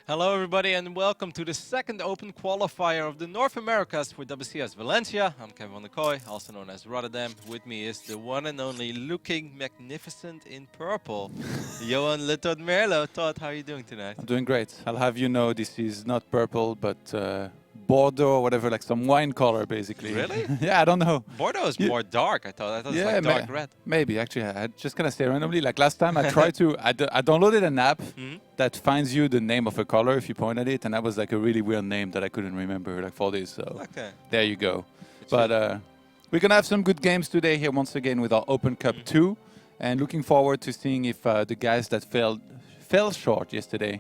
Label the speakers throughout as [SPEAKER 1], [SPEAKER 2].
[SPEAKER 1] Hello everybody and welcome to the second open qualifier of the North Americas for WCS Valencia. I'm Kevin van der Kooi, also known as Rotterdam. With me is the one and only looking magnificent in purple, Johan Litod Merlo. Todd, how are you doing tonight?
[SPEAKER 2] I'm doing great. I'll have you know this is not purple, but Bordeaux or whatever, like some wine color, basically.
[SPEAKER 1] Really?
[SPEAKER 2] Yeah, I don't know.
[SPEAKER 1] Bordeaux is more dark, I thought. I thought it was like dark red.
[SPEAKER 2] Maybe, actually. I just kind of say randomly. Like last time I tried to, I downloaded an app that finds you the name of a color if you point at it, and that was like a really weird name that I couldn't remember like for this. So there you go. But we're going to have some good games today here once again with our Open Cup 2, and looking forward to seeing if the guys that fell short yesterday.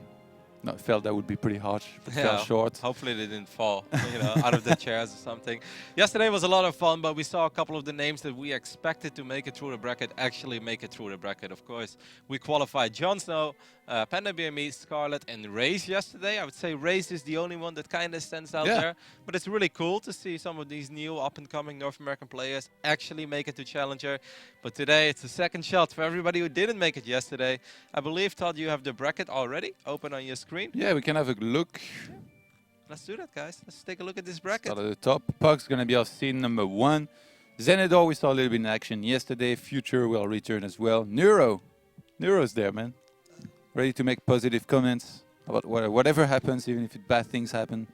[SPEAKER 2] Not felt that would be pretty harsh, but fell short.
[SPEAKER 1] Hopefully they didn't fall, out of the chairs or something. Yesterday was a lot of fun, but we saw a couple of the names that we expected to make it through the bracket actually make it through the bracket. Of course, we qualified Jon Snow, Panda BME, Scarlet, and Raze yesterday. I would say Raze is the only one that kind of stands out there, but it's really cool to see some of these new up-and-coming North American players actually make it to Challenger. But today it's a second shot for everybody who didn't make it yesterday. I believe, Todd, you have the bracket already open on your screen.
[SPEAKER 2] Yeah, we can have a look.
[SPEAKER 1] Let's do that, guys. Let's take a look at this bracket.
[SPEAKER 2] Start at the top. Pug's going to be our seed number 1. Zenedor, we saw a little bit in action yesterday. Future will return as well. Neuro's there, man. Ready to make positive comments about whatever happens, even if bad things happen.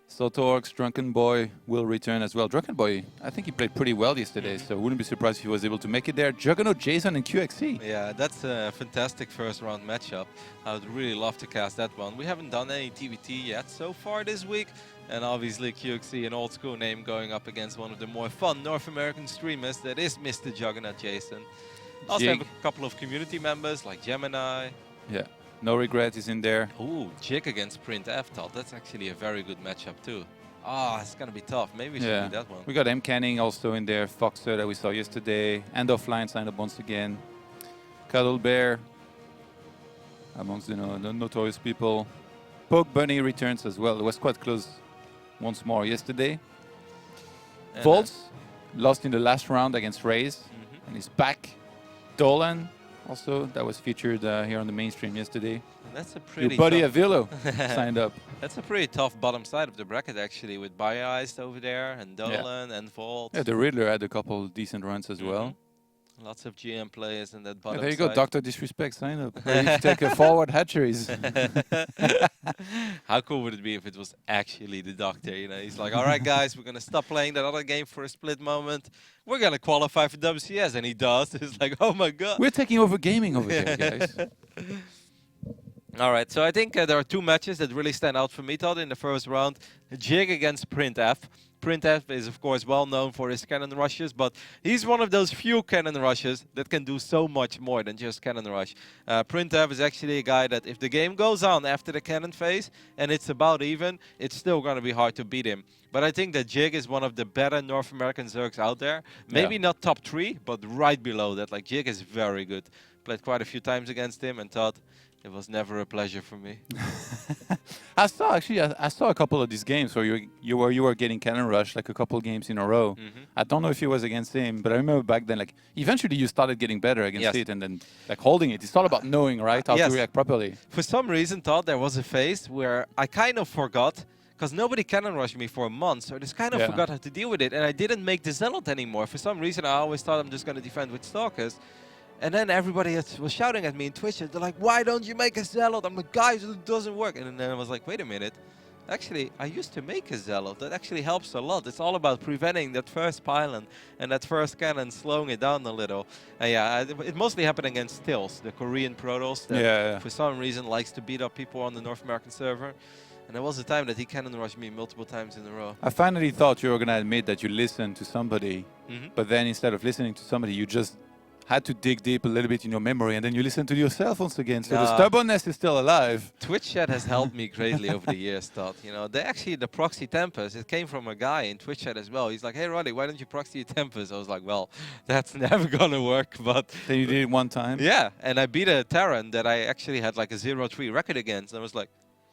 [SPEAKER 2] Sotorx, Drunken Boy will return as well. Drunken Boy, I think he played pretty well yesterday, so wouldn't be surprised if he was able to make it there. Juggernaut, Jason, and QXC.
[SPEAKER 1] Yeah, that's a fantastic first round matchup. I would really love to cast that one. We haven't done any TVT yet so far this week. And obviously QXC, an old school name, going up against one of the more fun North American streamers, that is Mr. Juggernaut Jason. Also have a couple of community members like Gemini.
[SPEAKER 2] Yeah. No Regret is in there.
[SPEAKER 1] Ooh, Jig against Print F, Todd. That's actually a very good matchup too. Ah, it's gonna be tough. Maybe we should do that one.
[SPEAKER 2] We got M. Canning also in there. Foxer that we saw yesterday. End of Line signed up once again. Cuddle Bear amongst the notorious people. Poke Bunny returns as well. It was quite close once more yesterday. Volts lost in the last round against Raze, and he's back. Dolan. Also, that was featured here on the mainstream yesterday.
[SPEAKER 1] That's a pretty
[SPEAKER 2] Your buddy Avilo signed up.
[SPEAKER 1] That's a pretty tough bottom side of the bracket, actually, with Bioice over there, and Dolan, and Volt.
[SPEAKER 2] Yeah, the Riddler had a couple decent runs as well.
[SPEAKER 1] Lots of GM players in that bottom
[SPEAKER 2] there you
[SPEAKER 1] side.
[SPEAKER 2] go, Dr. Disrespect, sign up. Ready to take a forward hatcheries.
[SPEAKER 1] How cool would it be if it was actually the Doctor? He's like, all right, guys, we're going to stop playing that other game for a split moment. We're going to qualify for WCS. And he does. It's like, oh, my God.
[SPEAKER 2] We're taking over gaming over here, guys.
[SPEAKER 1] All right, so I think there are two matches that really stand out for me, Todd, in the first round. Jig against Print F. Print F is, of course, well known for his cannon rushes, but he's one of those few cannon rushes that can do so much more than just cannon rush. Print F is actually a guy that if the game goes on after the cannon phase and it's about even, it's still going to be hard to beat him. But I think that Jig is one of the better North American Zergs out there. Maybe not top 3, but right below that. Like, Jig is very good. Played quite a few times against him and thought it was never a pleasure for me.
[SPEAKER 2] I saw a couple of these games where you were getting cannon rush like a couple games in a row. I don't know if it was against him, but I remember back then, like, eventually you started getting better against it, and then like holding it. It's all about knowing, right, how to react properly.
[SPEAKER 1] For some reason, Todd, there was a phase where I kind of forgot, because nobody cannon rushed me for a month, so I just kind of forgot how to deal with it, and I didn't make the Zealot anymore. For some reason, I always thought I'm just going to defend with Stalkers. And then everybody was shouting at me in Twitch. They're like, why don't you make a Zealot? I'm like, guys, it doesn't work. And then I was like, wait a minute. Actually, I used to make a Zealot. That actually helps a lot. It's all about preventing that first pylon and that first cannon, slowing it down a little. It mostly happened against Stills, the Korean Protoss that for some reason likes to beat up people on the North American server. And there was a time that he cannon rushed me multiple times in a row.
[SPEAKER 2] I finally thought you were going to admit that you listened to somebody, but then instead of listening to somebody, you just had to dig deep a little bit in your memory, and then you listen to yourself once again. So the stubbornness is still alive.
[SPEAKER 1] Twitch chat has helped me greatly over the years, Todd. They actually, the proxy tempers, it came from a guy in Twitch chat as well. He's like, hey, Roddy, why don't you proxy your tempers? I was like, well, that's never going to work. But
[SPEAKER 2] then you did it one time?
[SPEAKER 1] Yeah, and I beat a Terran that I actually had like a 0-3 record against. And I was like,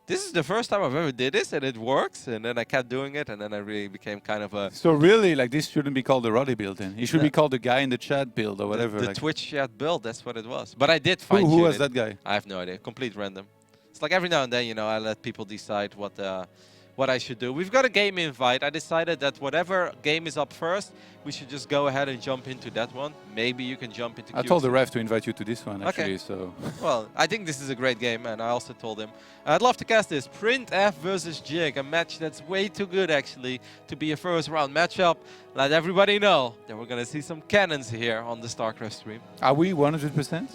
[SPEAKER 1] this is the first time I've ever did this, and it works. And then I kept doing it, and then I really became kind of a...
[SPEAKER 2] So really, like, this shouldn't be called the Roddy build then? It should be called the guy in the chat build or whatever.
[SPEAKER 1] The Twitch chat build, that's what it was. But I did find
[SPEAKER 2] Who was that guy?
[SPEAKER 1] I have no idea. Complete random. It's like every now and then, you know, I let people decide what I should do. We've got a game invite. I decided that whatever game is up first, we should just go ahead and jump into that one. Maybe you can jump into
[SPEAKER 2] I told the ref to invite you to this one, actually, so...
[SPEAKER 1] Well, I think this is a great game, and I also told him I'd love to cast this. Printf versus Jig, a match that's way too good, actually, to be a first-round matchup. Let everybody know that we're going to see some cannons here on the StarCraft stream.
[SPEAKER 2] Are we 100%?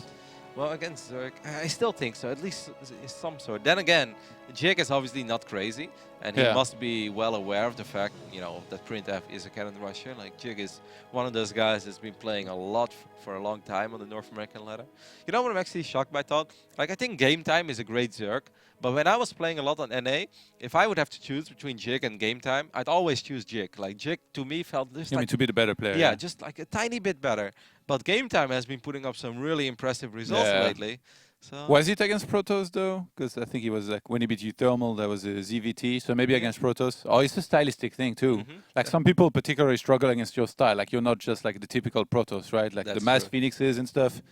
[SPEAKER 1] Well, against Zerg, I still think so, at least some sort. Then again, Jig is obviously not crazy, and he must be well aware of the fact, you know, that Printf is a cannon rusher. Like, Jig is one of those guys that's been playing a lot for a long time on the North American ladder. You know what I'm actually shocked by, Todd? Like, I think Game Time is a great Zerg, but when I was playing a lot on NA, if I would have to choose between Jig and Game Time, I'd always choose Jig. Like, Jig, to me, felt just like...
[SPEAKER 2] to be the better player.
[SPEAKER 1] Yeah, just like a tiny bit better. But Game Time has been putting up some really impressive results lately. So
[SPEAKER 2] was it against Protoss, though? Because I think he was like, when he beat you Thermal, that was a ZVT, so maybe against Protoss. Oh, it's a stylistic thing, too. Like, some people particularly struggle against your style. Like, you're not just like the typical Protoss, right? Like the mass Phoenixes and stuff.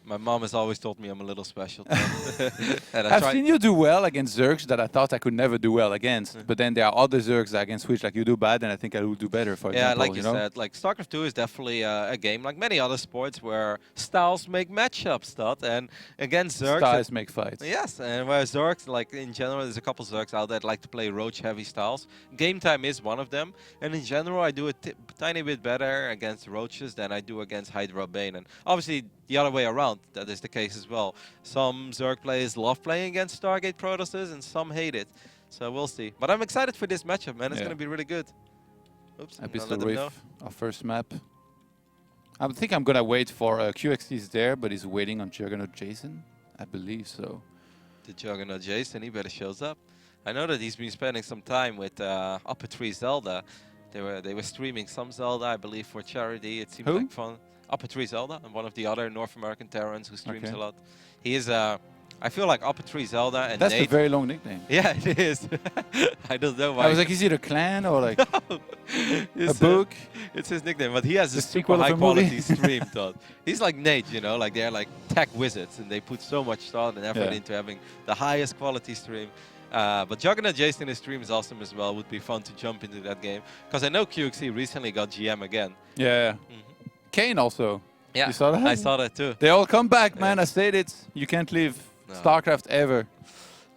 [SPEAKER 1] My mom has always told me I'm a little special.
[SPEAKER 2] And I've seen you do well against Zergs that I thought I could never do well against. But then there are other Zergs that I can switch. Like, you do bad, and I think I will do better, for example.
[SPEAKER 1] Yeah, like you said, like StarCraft 2 is definitely a game, like many other sports, where styles make matchups, Todd. And against Zergs...
[SPEAKER 2] Styles make fights.
[SPEAKER 1] Yes, and where Zergs, like in general, there's a couple Zergs out there that like to play roach-heavy styles. Game Time is one of them. And in general, I do a tiny bit better against roaches than I do against Hydra Bane. And obviously, the other way around, that is the case as well. Some Zerg players love playing against Stargate Protosses, and some hate it. So we'll see. But I'm excited for this matchup, man. It's going to be really good. Oops,
[SPEAKER 2] Abyssal Reef, our first map. I think I'm going to wait for QXT's there, but he's waiting on Juggernaut Jason. I believe so.
[SPEAKER 1] The Juggernaut Jason, he better shows up. I know that he's been spending some time with Upper Tree Zelda. They were streaming some Zelda, I believe, for charity. It seems like fun. Upper Tree Zelda, and one of the other North American Terrans who streams a lot. He is, I feel like Upper Tree Zelda and
[SPEAKER 2] That's
[SPEAKER 1] Nate.
[SPEAKER 2] a very long nickname.
[SPEAKER 1] Yeah, it is. I don't know why.
[SPEAKER 2] I was like, is it a clan or like a book?
[SPEAKER 1] It's his nickname, but he has a super high quality stream, Todd. He's like Nate, you know, like they're like tech wizards, and they put so much thought and effort into having the highest quality stream. But Juggernaut Jason in his stream is awesome as well. Would be fun to jump into that game. Because I know QXC recently got GM again.
[SPEAKER 2] Yeah. Kane also.
[SPEAKER 1] Yeah,
[SPEAKER 2] you saw that?
[SPEAKER 1] I saw that too.
[SPEAKER 2] They all come back, man. I said it. You can't leave StarCraft ever.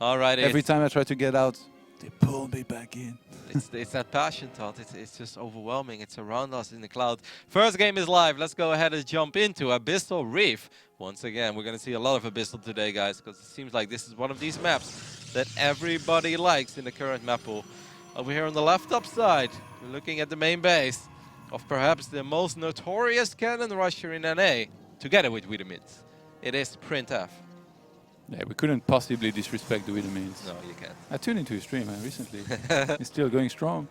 [SPEAKER 1] All right.
[SPEAKER 2] Every time I try to get out, they pull me back in.
[SPEAKER 1] It's that passion, Todd. It's just overwhelming. It's around us in the cloud. First game is live. Let's go ahead and jump into Abyssal Reef. Once again, we're going to see a lot of Abyssal today, guys, because it seems like this is one of these maps that everybody likes in the current map pool. Over here on the left up side, we're looking at the main base of perhaps the most notorious cannon rusher in NA, together with Widemits. It is Printf.
[SPEAKER 2] Yeah, we couldn't possibly disrespect the Widemits.
[SPEAKER 1] No, you can't.
[SPEAKER 2] I tuned into his stream recently. He's still going strong.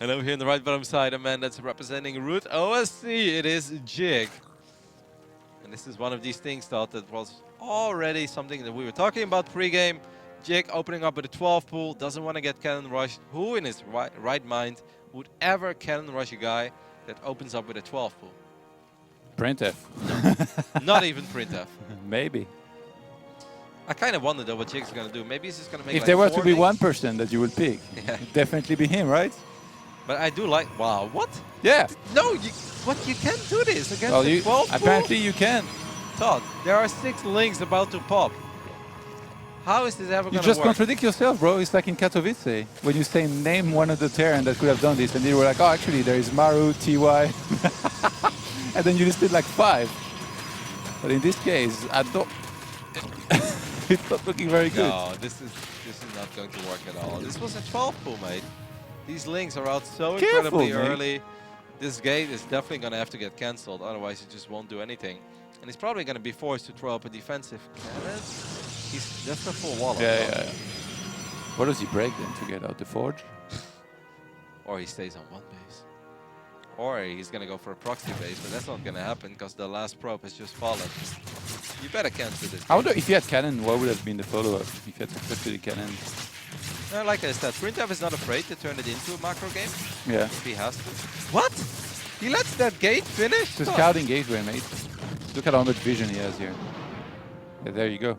[SPEAKER 1] And over here on the right bottom side, a man that's representing Root OSC, it is Jig. And this is one of these things, Todd, that was already something that we were talking about pre-game. Jig opening up with a 12 pool, doesn't want to get cannon rushed. Who in his right mind would ever cannon rush a guy that opens up with a 12 pool?
[SPEAKER 2] Printf.
[SPEAKER 1] No, not even Printf.
[SPEAKER 2] Maybe.
[SPEAKER 1] I kind of wonder though what Jig's going to do. Maybe he's just going to make
[SPEAKER 2] if
[SPEAKER 1] like
[SPEAKER 2] there were to be
[SPEAKER 1] links.
[SPEAKER 2] one person that you would pick, it'd definitely be him, right?
[SPEAKER 1] But I do like... Wow, what?
[SPEAKER 2] Yeah.
[SPEAKER 1] No, you can't do this against the 12 pool?
[SPEAKER 2] Apparently you can.
[SPEAKER 1] Todd, there are 6 links about to pop. How is this ever going to work?
[SPEAKER 2] You just contradict yourself, bro. It's like in Katowice, when you say name one of the Terran that could have done this, and you were like, oh, actually, there is Maru, TY, and then you listed like 5. But in this case, I don't... It's not looking very good.
[SPEAKER 1] No, this is not going to work at all. This was a 12 pool, mate. These links are out so incredibly early. This gate is definitely going to have to get cancelled, otherwise he just won't do anything. And he's probably going to be forced to throw up a defensive cannon. That's a full wall.
[SPEAKER 2] Yeah. What does he break then to get out the forge?
[SPEAKER 1] Or he stays on one base. Or he's going to go for a proxy base, but that's not going to happen because the last probe has just fallen. You better cancel this.
[SPEAKER 2] I wonder if he had cannon, what would have been the follow-up if he had successfully cannon?
[SPEAKER 1] No, like I said, Printf is not afraid to turn it into a macro game.
[SPEAKER 2] Yeah.
[SPEAKER 1] If he has to. What? He lets that gate finish?
[SPEAKER 2] It's a scouting gateway, mate. Look at how much vision he has here. There you go.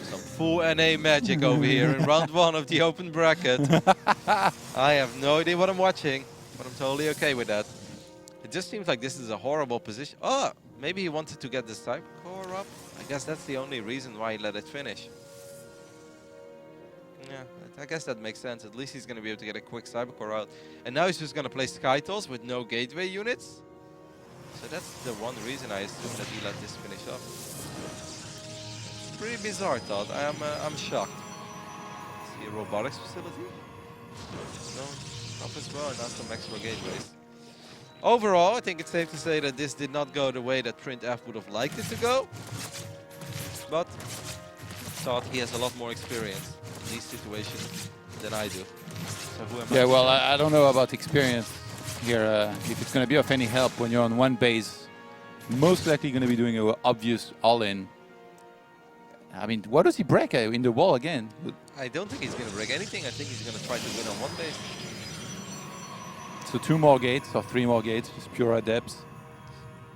[SPEAKER 1] Some full NA magic over here in round 1 of the open bracket. I have no idea what I'm watching, but I'm totally okay with that. It just seems like this is a horrible position. Oh, maybe he wanted to get the side core up. I guess that's the only reason why he let it finish. Yeah, I guess that makes sense. At least he's going to be able to get a quick Cybercore out. And now he's just going to play Skytles with no gateway units. So that's the one reason I assume that he let this finish up. Pretty bizarre, Todd. I'm shocked. See a robotics facility? No, up as well, and not some extra gateways. Overall, I think it's safe to say that this did not go the way that printf would have liked it to go. But Todd, he has a lot more experience in these situations than I do. So who am I?
[SPEAKER 2] Yeah, well, I don't know about experience here. If it's going to be of any help when you're on one base, most likely going to be doing an obvious all-in. I mean, what does he break in the wall again?
[SPEAKER 1] I don't think he's going to break anything. I think he's going to try to win on one base.
[SPEAKER 2] So 2 more gates or 3 more gates, just pure adepts.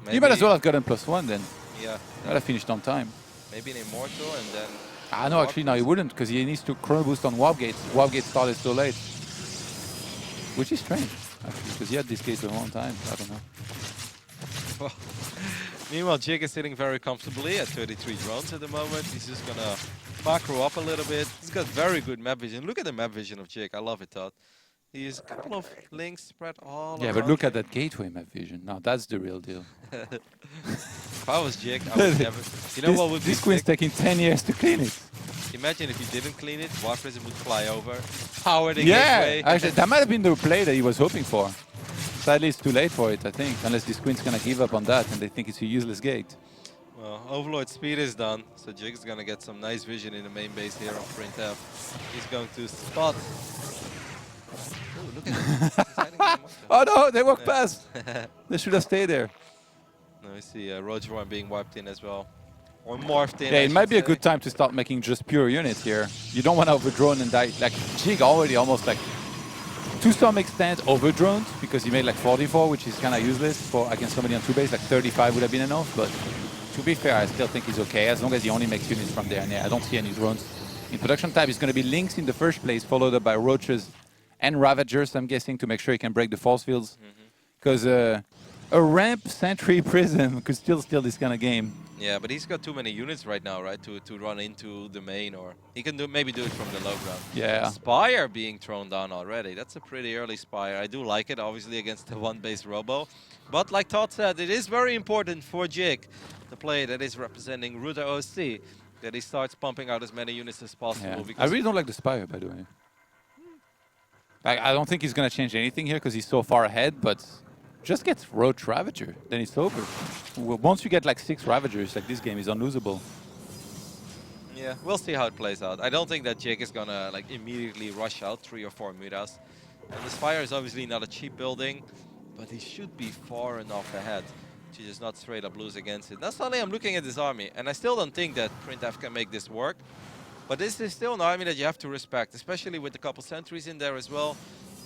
[SPEAKER 1] Maybe
[SPEAKER 2] You might as well have gotten +1 then.
[SPEAKER 1] Yeah.
[SPEAKER 2] I'd have finished on time.
[SPEAKER 1] Maybe an Immortal and then...
[SPEAKER 2] No, actually, no, he wouldn't, because he needs to chrono boost on warp gates. Warp gates started so late. Which is strange, actually, because he had this gate a long time. I don't know.
[SPEAKER 1] Well, meanwhile, Jig is sitting very comfortably at 33 drones at the moment. He's just going to macro up a little bit. He's got very good map vision. Look at the map vision of Jig. I love it, Todd. He has a couple of links spread all around.
[SPEAKER 2] Yeah, but look at that gateway map vision. Now that's the real deal.
[SPEAKER 1] If I was Jig, I would never... You know what would be
[SPEAKER 2] This queen's taking 10 years to clean it.
[SPEAKER 1] Imagine if you didn't clean it, Warp Prism would fly over, power the
[SPEAKER 2] yeah,
[SPEAKER 1] gateway.
[SPEAKER 2] actually, that might have been the play that he was hoping for. Sadly, it's too late for it, I think, unless this queen's going to give up on that and they think it's a useless gate.
[SPEAKER 1] Well, Overlord speed is done, so Jig's going to get some nice vision in the main base here on printf. He's going to spot. Ooh, look at him.
[SPEAKER 2] Oh no, they walked past. They should have stayed there.
[SPEAKER 1] Now we see Roger being wiped in as well. Or morphed in.
[SPEAKER 2] Yeah, it might be a good time to start making just pure units here. You don't want to overdrone and die. Like, Jig already almost like, to some extent, overdroned, because he made like 44, which is kind of useless for against somebody on 2 base. Like 35 would have been enough, but to be fair, I still think he's okay, as long as he only makes units from there. And yeah, I don't see any drones. In production type, it's going to be Lynx in the first place, followed up by Roaches and Ravagers, I'm guessing, to make sure he can break the force fields. Because a ramp Sentry Prism could still steal this kind of game.
[SPEAKER 1] Yeah, but he's got too many units right now, right, to run into the main, or he can maybe do it from the low ground.
[SPEAKER 2] Yeah.
[SPEAKER 1] Spire being thrown down already. That's a pretty early Spire. I do like it, obviously, against the one-base Robo. But like Todd said, it is very important for Jig, the player that is representing Ruta OC, that he starts pumping out as many units as possible.
[SPEAKER 2] Yeah.
[SPEAKER 1] Because
[SPEAKER 2] I really don't like the Spire, by the way. I don't think he's going to change anything here because he's so far ahead, but just get Roach Ravager, then it's over. Once you get like 6 Ravagers, like this game is unlosable.
[SPEAKER 1] Yeah, we'll see how it plays out. I don't think that Jig is gonna like immediately rush out 3 or 4 Mutas. And the Spire is obviously not a cheap building, but he should be far enough ahead to just not straight up lose against it. Now suddenly I'm looking at this army, and I still don't think that printf can make this work. But this is still an army that you have to respect, especially with a couple sentries in there as well.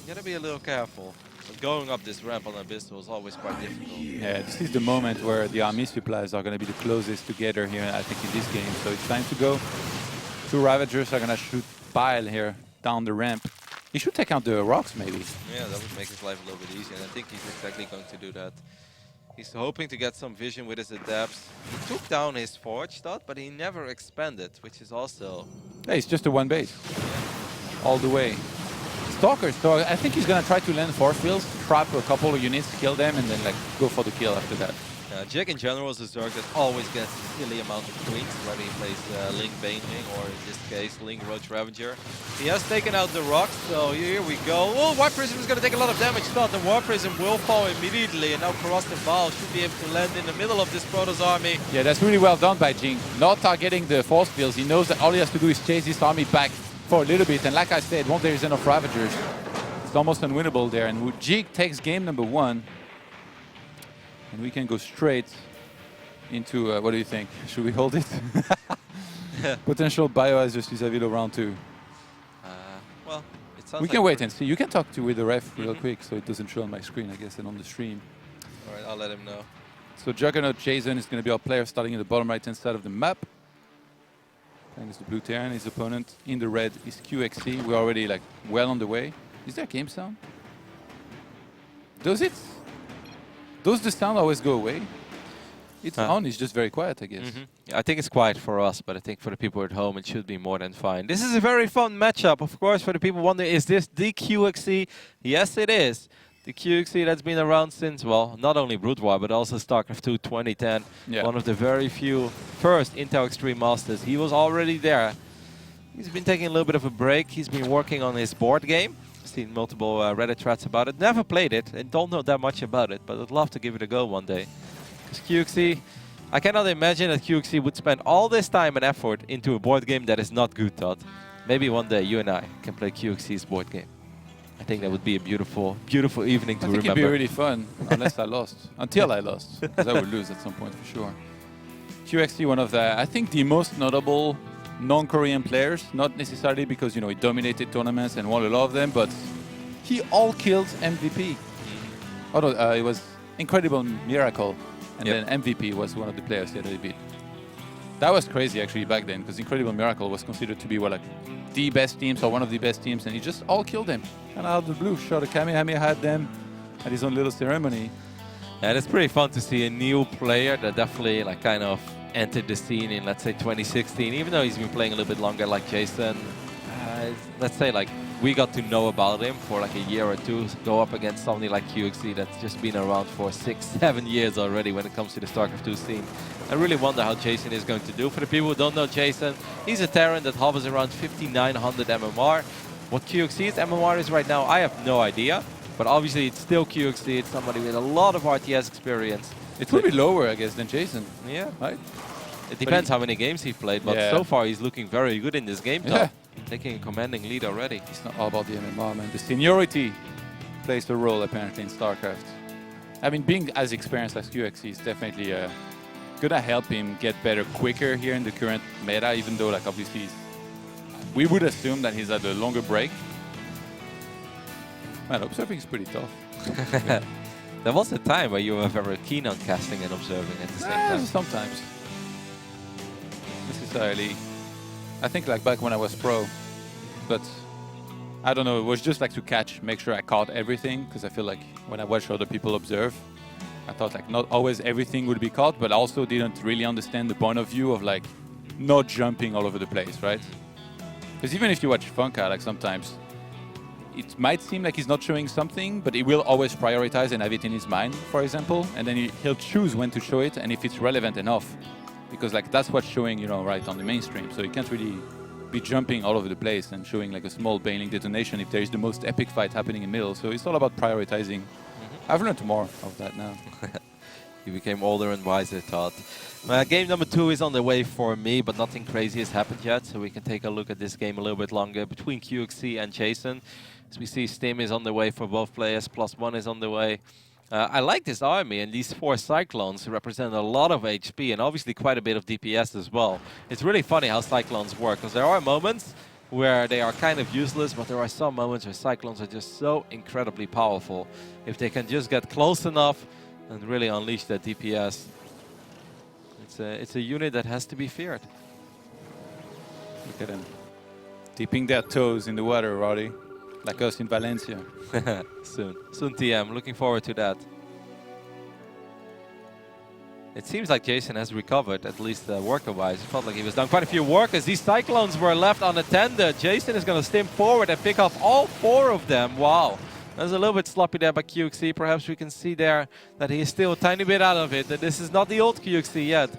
[SPEAKER 1] You gotta be a little careful. But going up this ramp on Abyssal is always quite difficult.
[SPEAKER 2] Yeah, this is the moment where the army supplies are going to be the closest together here, I think, in this game. So it's time to go. 2 Ravagers are going to shoot Bile here down the ramp. He should take out the rocks, maybe.
[SPEAKER 1] Yeah, that would make his life a little bit easier, and I think he's exactly going to do that. He's hoping to get some vision with his adepts. He took down his forge dot, but he never expanded, which is also...
[SPEAKER 2] Yeah, it's just a 1 base. All the way. Stalkers, so I think he's gonna try to land force fields, trap a couple of units, kill them, and then like go for the kill after that.
[SPEAKER 1] Jig in general is a Zerg that always gets a silly amount of queens, whether he plays Link Banging or in this case Link Roach Ravager. He has taken out the rocks, so here we go. Oh, Warp Prism is going to take a lot of damage. Not the Warp Prism will fall immediately, and now Corrosive Bile should be able to land in the middle of this Protoss army.
[SPEAKER 2] Yeah, that's really well done by Jing. Not targeting the force fields. He knows that all he has to do is chase this army back for a little bit, and like I said, once there is enough Ravagers, it's almost unwinnable there. And Jig takes game number 1. And we can go straight into, what do you think? Should we hold it? Potential Bioice versus avilo round 2.
[SPEAKER 1] Well, it sounds
[SPEAKER 2] we can wait and see. You can talk with the ref real quick so it doesn't show on my screen, I guess, and on the stream.
[SPEAKER 1] All right, I'll let him know.
[SPEAKER 2] So Juggernaut Jason is going to be our player starting in the bottom right-hand side of the map. Playing as the blue Terran. His opponent in the red is QXC. We're already like well on the way. Is there game sound? Does it? Does the sound always go away? It's on, it's just very quiet, I guess.
[SPEAKER 1] I think it's quiet for us, but I think for the people at home, it should be more than fine. This is a very fun matchup, of course, for the people wondering, is this the QXC? Yes, it is. The QXC that's been around since, well, not only Brood War, but also StarCraft 2 2010. Yeah. One of the very few first Intel Extreme Masters. He was already there. He's been taking a little bit of a break. He's been working on his board game. Seen multiple Reddit threads about it. Never played it and don't know that much about it, but I'd love to give it a go one day. Because QXC, I cannot imagine that QXC would spend all this time and effort into a board game that is not good, Todd. Maybe one day you and I can play QXC's board game. I think that would be a beautiful, beautiful evening to remember.
[SPEAKER 2] I think it'd be really fun, unless I lost. Until I lost, because I would lose at some point for sure. QXC, one of the, I think, the most notable non-Korean players, not necessarily because, you know, he dominated tournaments and won a lot of them, but he all-killed MVP. Although it was Incredible Miracle, and then MVP was one of the players that he beat. That was crazy, actually, back then, because Incredible Miracle was considered to be, well, like, the best teams or one of the best teams, and he just all-killed them. And out of the blue, shot a Kamehameha, had them at his own little ceremony.
[SPEAKER 1] And it's pretty fun to see a new player that definitely, like, kind of entered the scene in, let's say, 2016, even though he's been playing a little bit longer, like Jason. Let's say, like, we got to know about him for like a year or two, go up against somebody like QXC that's just been around for 6-7 years already when it comes to the StarCraft 2 scene. I really wonder how Jason is going to do. For the people who don't know Jason, he's a Terran that hovers around 5,900 MMR. What QXC's MMR is right now, I have no idea. But obviously, it's still QXC. It's somebody with a lot of RTS experience.
[SPEAKER 2] It will be lower, I guess, than Jason.
[SPEAKER 1] Yeah.
[SPEAKER 2] Right?
[SPEAKER 1] It depends how many games he's played, but so far he's looking very good in this game. Yeah. Taking a commanding lead already.
[SPEAKER 2] It's not all about the MMR, man. The seniority plays a role, apparently, in StarCraft. I mean, being as experienced as QXC is definitely gonna help him get better quicker here in the current meta, even though, like, obviously, we would assume that he's at a longer break. Man, observing is pretty tough.
[SPEAKER 1] There was a time where you were very keen on casting and observing at the same time.
[SPEAKER 2] Sometimes. Necessarily. I think like back when I was pro, but I don't know, it was just like to catch, make sure I caught everything, because I feel like when I watch other people observe, I thought like not always everything would be caught, but I also didn't really understand the point of view of like not jumping all over the place, right? Because even if you watch Funka, like sometimes it might seem like he's not showing something, but he will always prioritize and have it in his mind, for example, and then he'll choose when to show it and if it's relevant enough. Because like that's what's showing, you know, right on the mainstream. So you can't really be jumping all over the place and showing like a small bailing detonation if there is the most epic fight happening in the middle. So it's all about prioritizing. I've learned more of that now.
[SPEAKER 1] You became older and wiser, Todd. Game number 2 is on the way for me, but nothing crazy has happened yet. So we can take a look at this game a little bit longer between QXC and Jason. As we see, Stim is on the way for both players. +1 is on the way. I like this army, and these 4 Cyclones represent a lot of HP and obviously quite a bit of DPS as well. It's really funny how Cyclones work, because there are moments where they are kind of useless, but there are some moments where Cyclones are just so incredibly powerful. If they can just get close enough and really unleash that DPS, it's a unit that has to be feared.
[SPEAKER 2] Look at them. Dipping their toes in the water, Roddy. Like us in Valencia.
[SPEAKER 1] Soon TM. Looking forward to that. It seems like Jason has recovered, at least worker-wise. It felt like he was done quite a few workers. These Cyclones were left unattended. Jason is going to stim forward and pick off all 4 of them. Wow. That's a little bit sloppy there by QXC. Perhaps we can see there that he is still a tiny bit out of it. That this is not the old QXC yet.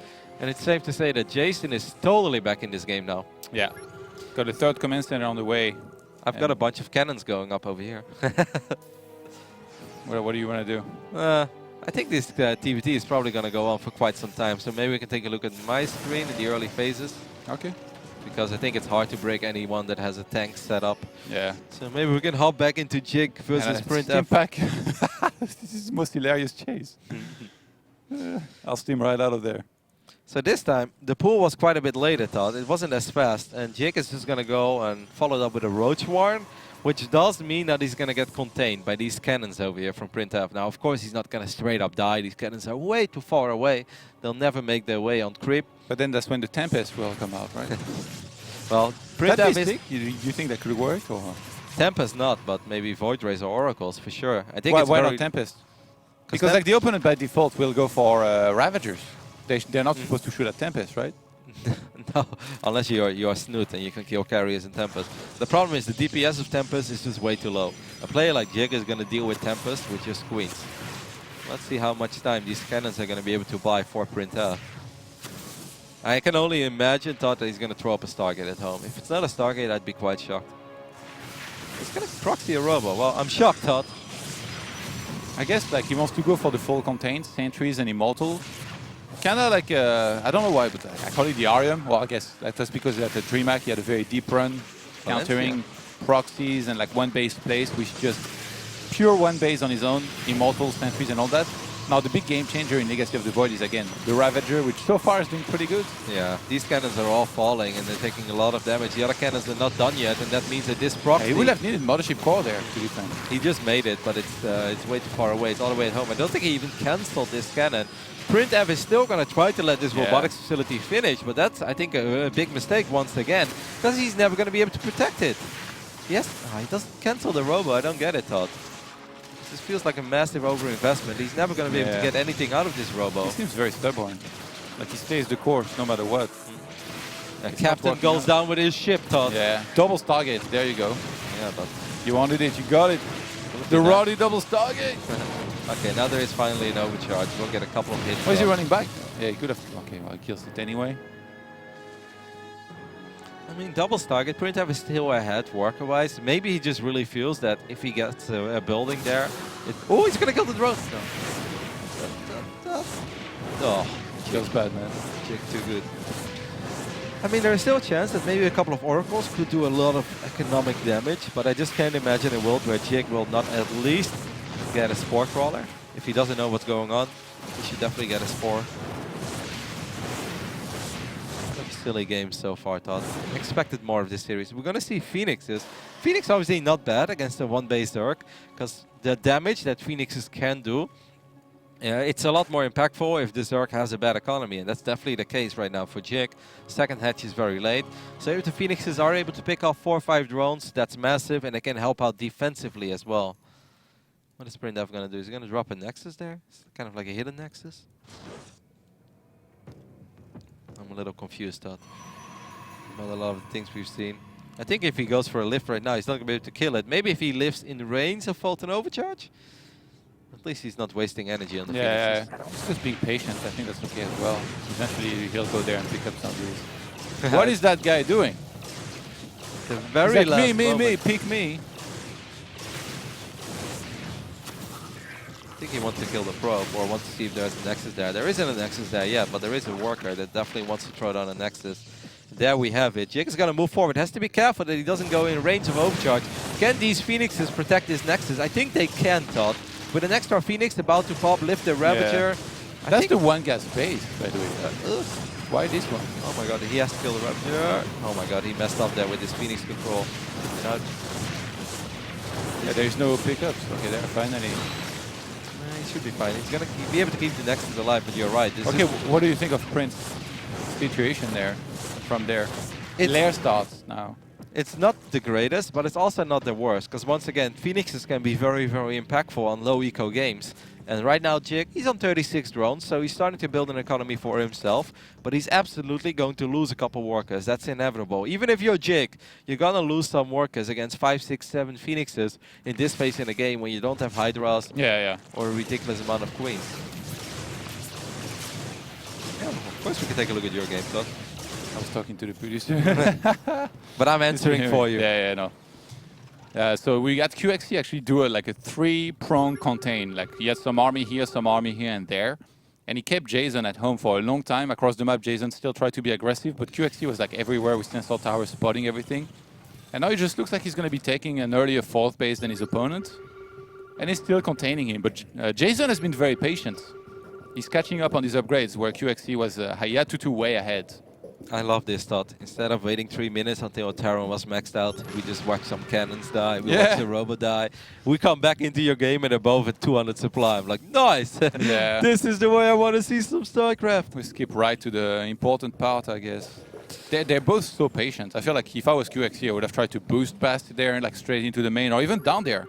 [SPEAKER 1] And it's safe to say that Jason is totally back in this game now.
[SPEAKER 2] Yeah. Got a 3rd command center on the way.
[SPEAKER 1] I've got a bunch of cannons going up over here.
[SPEAKER 2] What do you want to do?
[SPEAKER 1] I think this TVT is probably going to go on for quite some time. So maybe we can take a look at my screen in the early phases.
[SPEAKER 2] Okay.
[SPEAKER 1] Because I think it's hard to break anyone that has a tank set up.
[SPEAKER 2] Yeah.
[SPEAKER 1] So maybe we can hop back into Jig versus Sprint F.
[SPEAKER 2] Pack. This is the most hilarious chase. I'll steam right out of there.
[SPEAKER 1] So this time, the pool was quite a bit later, Todd. It wasn't as fast. And Jake is just going to go and follow it up with a Roach Warren, which does mean that he's going to get contained by these cannons over here from Printf. Now, of course, he's not going to straight up die. These cannons are way too far away. They'll never make their way on creep.
[SPEAKER 2] But then that's when the Tempest will come out, right?
[SPEAKER 1] Well, Printf is...
[SPEAKER 2] You think that could work? Or?
[SPEAKER 1] Tempest not, but maybe Void Rays or Oracles for sure. I think
[SPEAKER 2] why not Tempest? Because like the opponent by default will go for Ravagers. They're not supposed to shoot at Tempest, right?
[SPEAKER 1] No, unless you're a Snoot and you can kill carriers in Tempest. The problem is the DPS of Tempest is just way too low. A player like Jig is going to deal with Tempest with just Queens. Let's see how much time these cannons are going to be able to buy for Printf. I can only imagine Todd that he's going to throw up a Stargate at home. If it's not a Stargate, I'd be quite shocked. He's going to proxy a Robo. Well, I'm shocked, Todd.
[SPEAKER 2] I guess like he wants to go for the full contained, Sentries and Immortal. Kind of like, I don't know why, but I call it the Arium. Well, I guess that's because at the DreamHack he had a very deep run, countering proxies and like one base plays, which just pure one base on his own, Immortal, Sentries and all that. Now the big game changer in Legacy of the Void is again the Ravager, which so far is doing pretty good.
[SPEAKER 1] Yeah, these cannons are all falling and they're taking a lot of damage. The other cannons are not done yet, and that means that this proxy...
[SPEAKER 2] He would have needed Mothership Core there to defend.
[SPEAKER 1] He just made it, but it's way too far away. It's all the way at home. I don't think he even cancelled this cannon. Printf is still going to try to let this robotics facility finish, but that's, I think, a big mistake once again, because he's never going to be able to protect it. Yes, he doesn't cancel the Robo. I don't get it, Todd. This feels like a massive overinvestment. He's never going to be able to get anything out of this Robo.
[SPEAKER 2] He seems very stubborn. Like he stays the course no matter what.
[SPEAKER 1] Captain goes down with his ship, Todd.
[SPEAKER 2] Yeah, double Stargate. There you go.
[SPEAKER 1] Yeah, but
[SPEAKER 2] you wanted it, you got it. The Roddy double Stargate.
[SPEAKER 1] Okay, now there is finally an overcharge. We'll get a couple of hits.
[SPEAKER 2] Why is he running back? Yeah, he could have. Okay, well, he kills it anyway.
[SPEAKER 1] I mean, double Stargate. Printf is still ahead worker-wise. Maybe he just really feels that if he gets a building there... Oh, he's going to kill the drone! No. Oh,
[SPEAKER 2] feels bad, man.
[SPEAKER 1] Jig too good. I mean, there is still a chance that maybe a couple of Oracles could do a lot of economic damage, but I just can't imagine a world where Jig will not at least get a Spore Crawler. If he doesn't know what's going on, he should definitely get a Spore. Silly game so far, Todd. Expected more of this series. We're going to see Phoenixes. Phoenix obviously not bad against a one-base Zerg, because the damage that Phoenixes can do, it's a lot more impactful if the Zerg has a bad economy, and that's definitely the case right now for Jig. Second hatch is very late. So if the Phoenixes are able to pick off 4 or 5 drones, that's massive, and they can help out defensively as well. What is Printf going to do? Is he going to drop a Nexus there? It's kind of like a hidden Nexus. I'm a little confused, Todd, about a lot of the things we've seen. I think if he goes for a lift right now, he's not going to be able to kill it. Maybe if he lifts in range of Fulton Overcharge, at least he's not wasting energy on the Phoenixes.
[SPEAKER 2] Yeah, he's just being patient. I think that's okay as well. Eventually he'll go there and pick up some of these. What is that guy doing?
[SPEAKER 1] The very last
[SPEAKER 2] me, pick me.
[SPEAKER 1] I think he wants to kill the probe or wants to see if there's a Nexus there. There isn't a Nexus there yet, but there is a worker that definitely wants to throw down a Nexus. There we have it. Jig is going to move forward. Has to be careful that he doesn't go in range of overcharge. Can these Phoenixes protect this Nexus? I think they can, Todd. With an extra Phoenix about to pop, lift the Ravager.
[SPEAKER 2] Yeah. That's the one gas base, by the way. Why this one?
[SPEAKER 1] Oh my god, he has to kill the Ravager. Oh my god, he messed up there with his Phoenix control.
[SPEAKER 2] Yeah, there's no pickups. Okay, there, finally.
[SPEAKER 1] He should be fine. He's going to be able to keep the Nexus alive, but you're right. This
[SPEAKER 2] okay, what do you think of Prince's situation there, from there? Lair starts now.
[SPEAKER 1] It's not the greatest, but it's also not the worst, because once again, Phoenixes can be very, very impactful on low eco games. And right now, Jig, he's on 36 drones, so he's starting to build an economy for himself, but he's absolutely going to lose a couple workers. That's inevitable. Even if you're Jig, you're going to lose some workers against 5, 6, 7 Phoenixes in this phase in the game when you don't have Hydras or a ridiculous amount of Queens. Yeah, of course we can take a look at your game, Todd.
[SPEAKER 2] I was talking to the producer.
[SPEAKER 1] But I'm answering for you.
[SPEAKER 2] Yeah, no. So we got QXC actually do like a 3-prong contain. Like he had some army here, and there. And he kept Jason at home for a long time. Across the map, Jason still tried to be aggressive, but QXC was like everywhere with Sensor Tower spotting everything. And now it just looks like he's going to be taking an earlier 4th base than his opponent. And he's still containing him. But Jason has been very patient. He's catching up on these upgrades where QXC was, he had to way ahead.
[SPEAKER 1] I love this thought. Instead of waiting 3 minutes until Terran was maxed out, we just watch some cannons die, we watch the robot die. We come back into your game and above at 200 supply. I'm like, nice!
[SPEAKER 2] Yeah.
[SPEAKER 1] This is the way I want to see some StarCraft.
[SPEAKER 2] We skip right to the important part, I guess. They're both so patient. I feel like if I was QXC, I would have tried to boost past there and like straight into the main or even down there.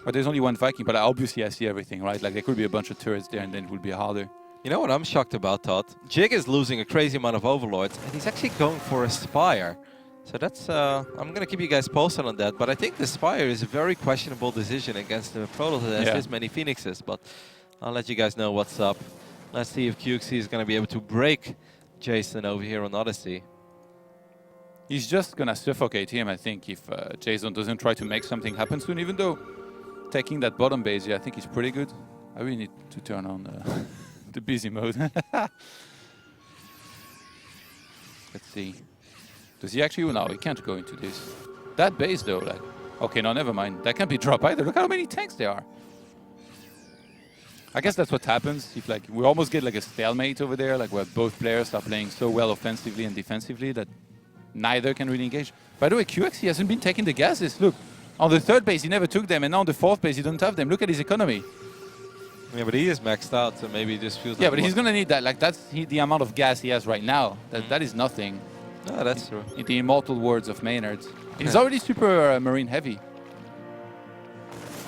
[SPEAKER 2] But there's only one Viking, but obviously I see everything, right? Like there could be a bunch of turrets there and then it would be harder.
[SPEAKER 1] You know what I'm shocked about, Todd? Jig is losing a crazy amount of overlords, and he's actually going for a Spire. So that's, I'm going to keep you guys posted on that, but I think the Spire is a very questionable decision against the Protoss that has this many Phoenixes, but I'll let you guys know what's up. Let's see if QXC is going to be able to break Jason over here on Odyssey.
[SPEAKER 2] He's just going to suffocate him, I think, if Jason doesn't try to make something happen soon, even though taking that bottom base, I think he's pretty good. I really need to turn on the busy mode. Let's see. Does he actually? No, he can't go into this. That base though, like, okay, no, never mind. That can't be dropped either. Look how many tanks there are. I guess that's what happens if like we almost get like a stalemate over there, like where both players are playing so well offensively and defensively that neither can really engage. By the way, QXC hasn't been taking the gases. Look, on the third base he never took them, and now on the fourth base he doesn't have them. Look at his economy.
[SPEAKER 1] Yeah, but he is maxed out, so maybe he just feels like...
[SPEAKER 2] Yeah, but he's going to need that. Like, that's the amount of gas he has right now. That is nothing.
[SPEAKER 1] No, that's true.
[SPEAKER 2] In the immortal words of Maynard. He's already super marine heavy.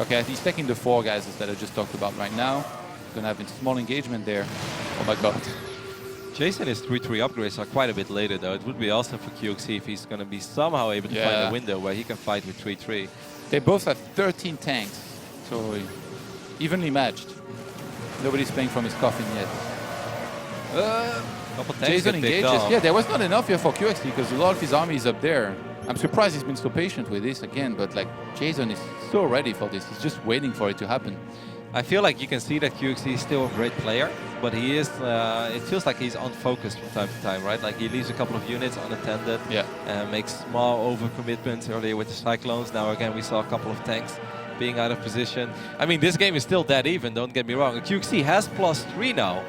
[SPEAKER 2] Okay, he's taking the 4 guys that I just talked about right now. Going to have a small engagement there. Oh my god.
[SPEAKER 1] Jason is 3-3 upgrades are quite a bit later, though. It would be awesome for QXC if he's going to be somehow able to find a window where he can fight with 3-3.
[SPEAKER 2] They both have 13 tanks, so evenly matched. Nobody's playing from his coffin yet. Jason engages. Yeah, there was not enough here for QXC because a lot of his army is up there. I'm surprised he's been so patient with this again, but like Jason is so ready for this. He's just waiting for it to happen.
[SPEAKER 1] I feel like you can see that QXC is still a great player, but he is, it feels like he's unfocused from time to time, right? Like he leaves a couple of units unattended, makes small overcommitments earlier with the Cyclones. Now again, we saw a couple of tanks being out of position. I mean, this game is still dead even, don't get me wrong. QXC has +3 now,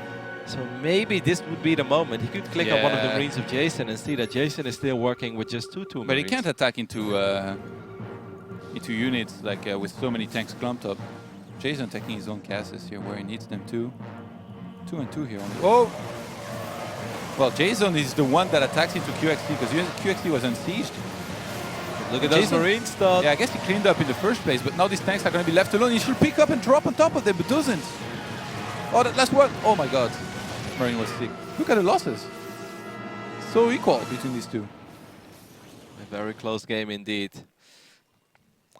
[SPEAKER 1] so maybe this would be the moment. He could click on one of the Marines of Jason and see that Jason is still working with just 2 Marines.
[SPEAKER 2] But he can't attack into units like with so many tanks clumped up. Jason taking his own castles here where he needs them too. 2 and 2 here. Oh! Well, Jason is the one that attacks into QXC because QXC was unsieged.
[SPEAKER 1] Look at those Marine stuff.
[SPEAKER 2] Yeah, I guess he cleaned up in the first place, but now these tanks are going to be left alone. He should pick up and drop on top of them, but doesn't. Oh, that last one. Oh my god. Marine was sick. Look at the losses. So equal between these two.
[SPEAKER 1] A very close game indeed.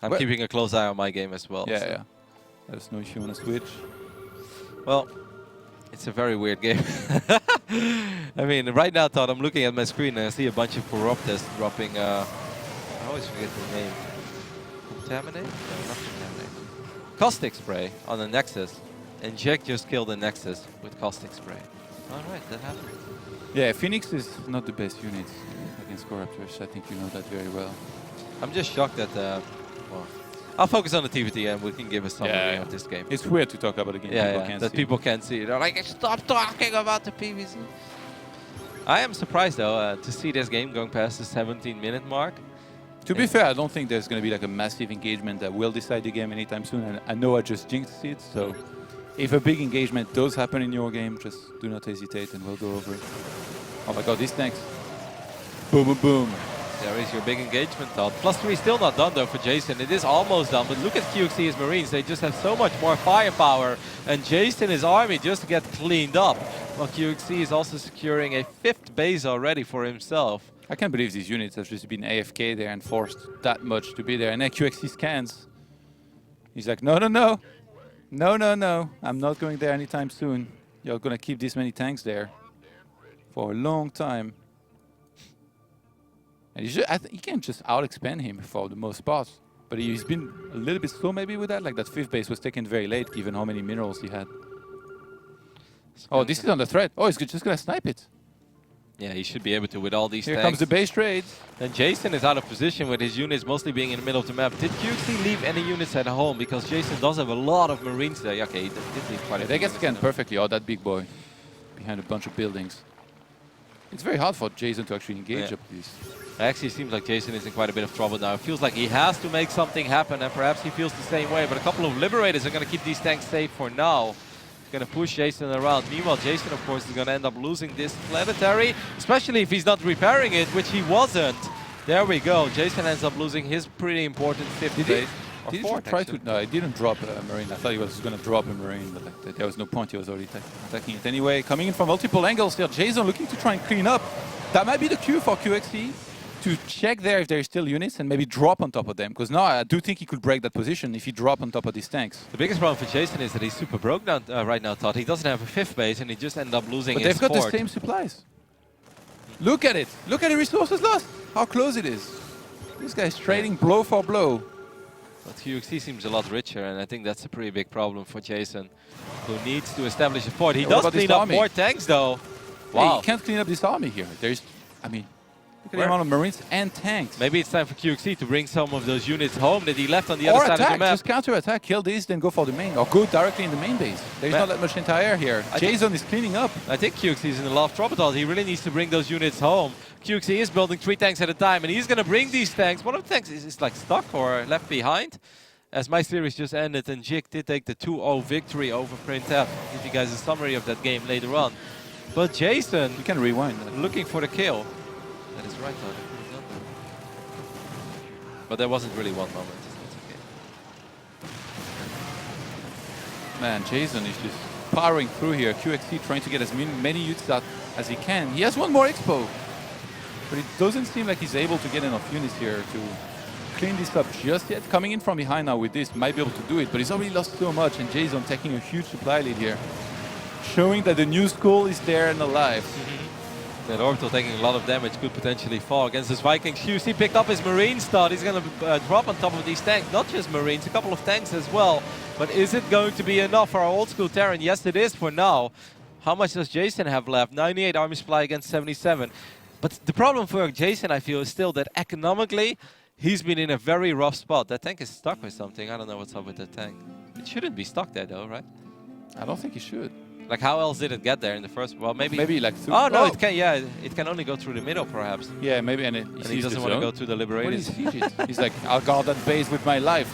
[SPEAKER 1] I'm keeping a close eye on my game as well.
[SPEAKER 2] Yeah. Let us know if you want to switch.
[SPEAKER 1] Well, it's a very weird game. I mean, right now, Todd, I'm looking at my screen and I see a bunch of Corruptors dropping... I always forget the name. Contaminate? No, not Contaminate. Caustic Spray on the Nexus. And Jack just killed the Nexus with Caustic Spray. Alright, that happened.
[SPEAKER 2] Yeah, Phoenix is not the best unit against Corruptors. I think you know that very well.
[SPEAKER 1] I'm just shocked that... well, I'll focus on the TVT and we can give a summary of this game.
[SPEAKER 2] It's weird to talk about a game
[SPEAKER 1] people can't see. They're like, stop talking about the PvZ. I am surprised, though, to see this game going past the 17-minute mark.
[SPEAKER 2] To be fair, I don't think there's going to be like a massive engagement that will decide the game anytime soon. And I know I just jinxed it, so if a big engagement does happen in your game, just do not hesitate and we'll go over it. Oh my god, these tanks. Boom, boom, boom.
[SPEAKER 1] There is your big engagement, Todd. +3 still not done, though, for Jason. It is almost done, but look at QXC's Marines. They just have so much more firepower. And Jason, his army, just get cleaned up. While QXC is also securing a 5th base already for himself.
[SPEAKER 2] I can't believe these units have just been AFK there and forced that much to be there. And then QXC scans. He's like, no, no, no. No, no, no. I'm not going there anytime soon. You're going to keep this many tanks there for a long time. And he can't just out-expand him for the most part. But he's been a little bit slow maybe with that. Like that 5th base was taken very late given how many minerals he had. Oh, this is on the threat. Oh, he's just going to snipe it.
[SPEAKER 1] Yeah, he should be able to with all these tanks.
[SPEAKER 2] Here comes the base trade.
[SPEAKER 1] And Jason is out of position with his units mostly being in the middle of the map. Did QXC leave any units at home? Because Jason does have a lot of Marines there. Okay, he did leave quite a few.
[SPEAKER 2] They get scanned perfectly. Oh, that big boy behind a bunch of buildings. It's very hard for Jason to actually engage up these.
[SPEAKER 1] It actually seems like Jason is in quite a bit of trouble now. It feels like he has to make something happen, and perhaps he feels the same way. But a couple of Liberators are going to keep these tanks safe for now. Going to push Jason around. Meanwhile, Jason, of course, is going to end up losing this planetary, especially if he's not repairing it, which he wasn't. There we go. Jason ends up losing his pretty important fifth base.
[SPEAKER 2] Did he try to? No, he didn't drop a Marine. I thought he was going to drop a Marine, but like, there was no point. He was already attacking it anyway. Coming in from multiple angles here, Jason looking to try and clean up. That might be the cue for QXE to check there if there are still units and maybe drop on top of them. Because now I do think he could break that position if he drop on top of these tanks.
[SPEAKER 1] The biggest problem for Jason is that he's super broke now, right now, Todd. He doesn't have a fifth base and he just ended up losing his
[SPEAKER 2] But they've got
[SPEAKER 1] fort.
[SPEAKER 2] the same supplies. Look at it. Look at the resources lost. How close it is. This guy's trading blow for blow.
[SPEAKER 1] But QXE seems a lot richer, and I think that's a pretty big problem for Jason, who needs to establish a fort. He does clean up more tanks, though.
[SPEAKER 2] Wow. Yeah, he can't clean up this army here. There's, I mean, look at the amount of Marines and tanks.
[SPEAKER 1] Maybe it's time for QXE to bring some of those units home that he left on the other side of the map.
[SPEAKER 2] Just counter-attack, kill these, then go for the main, or go directly in the main base. There's not that much anti-air here. Jason is cleaning up.
[SPEAKER 1] I think QXE is in a lot of trouble, Todd. He really needs to bring those units home. QXE is building 3 tanks at a time, and he's going to bring these tanks. One of the tanks is like stuck or left behind. As my series just ended, and Jig did take the 2-0 victory over Printf. I'll give you guys a summary of that game later on. But Jason,
[SPEAKER 2] you can rewind that.
[SPEAKER 1] Looking for the kill. That is right, Todd. But there wasn't really one moment. That's okay.
[SPEAKER 2] Man, Jason is just powering through here. QXE trying to get as many units out as he can. He has one more expo, but it doesn't seem like he's able to get enough units here to clean this up just yet. Coming in from behind now with this, might be able to do it, but he's already lost so much, and Jason taking a huge supply lead here, showing that the new school is there and alive.
[SPEAKER 1] That Orbital taking a lot of damage could potentially fall against this Vikings. QC picked up his Marine start. He's going to drop on top of these tanks. Not just Marines, a couple of tanks as well. But is it going to be enough for our old school Terran? Yes, it is for now. How much does Jason have left? 98 army supply against 77. But the problem for Jason, I feel, is still that economically, he's been in a very rough spot. That tank is stuck with something. I don't know what's up with that tank. It shouldn't be stuck there, though, right?
[SPEAKER 2] I don't think he should.
[SPEAKER 1] Like, how else did it get there in the first? Well, maybe
[SPEAKER 2] like through.
[SPEAKER 1] Oh no, it can. Yeah, it can only go through the middle, perhaps.
[SPEAKER 2] Yeah, maybe, and
[SPEAKER 1] he doesn't want to go to the Liberators.
[SPEAKER 2] He's like, I'll guard that base with my life.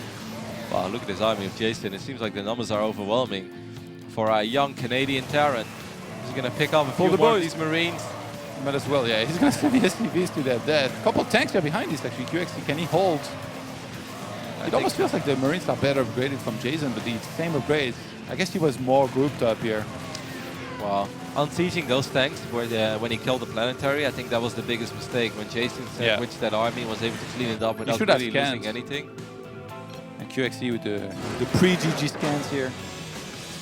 [SPEAKER 1] Wow, look at this army of Jason. It seems like the numbers are overwhelming for a young Canadian Terran. He's gonna pick up a few more of these Marines.
[SPEAKER 2] Might as well, yeah. He's gonna send the SCVs to their death. A couple of tanks are behind this actually. QXE, can he hold? It almost feels like the Marines are better upgraded from Jason, but the same upgrades. I guess he was more grouped up here.
[SPEAKER 1] Wow. Unsieging those tanks when he killed the planetary, I think that was the biggest mistake. When Jason switched that army, was able to clean it up without really losing anything.
[SPEAKER 2] And QXE with the pre-GG scans here.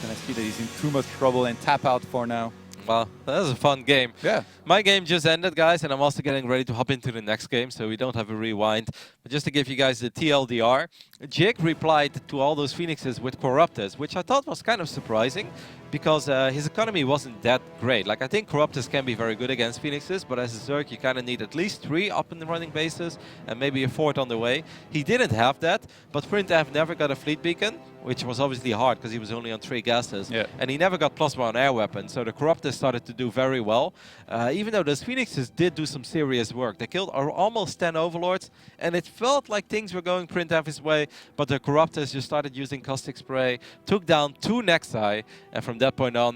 [SPEAKER 2] Gonna see that he's in too much trouble and tap out for now.
[SPEAKER 1] Well, that was a fun game.
[SPEAKER 2] Yeah.
[SPEAKER 1] My game just ended, guys, and I'm also getting ready to hop into the next game, so we don't have a rewind. But just to give you guys the TLDR, Jig replied to all those Phoenixes with Corruptors, which I thought was kind of surprising, because his economy wasn't that great. Like, I think Corruptors can be very good against Phoenixes, but as a Zerg, you kind of need at least 3 up and running bases, and maybe a 4th on the way. He didn't have that, but Printf never got a fleet beacon, which was obviously hard, because he was only on 3 gases.
[SPEAKER 2] Yeah.
[SPEAKER 1] And he never got +1 air weapon, so the Corruptors started to do very well. Even though those Phoenixes did do some serious work. They killed almost 10 Overlords, and it felt like things were going Printf's way, but the Corruptors just started using caustic spray, took down 2 Nexi, and from that point on,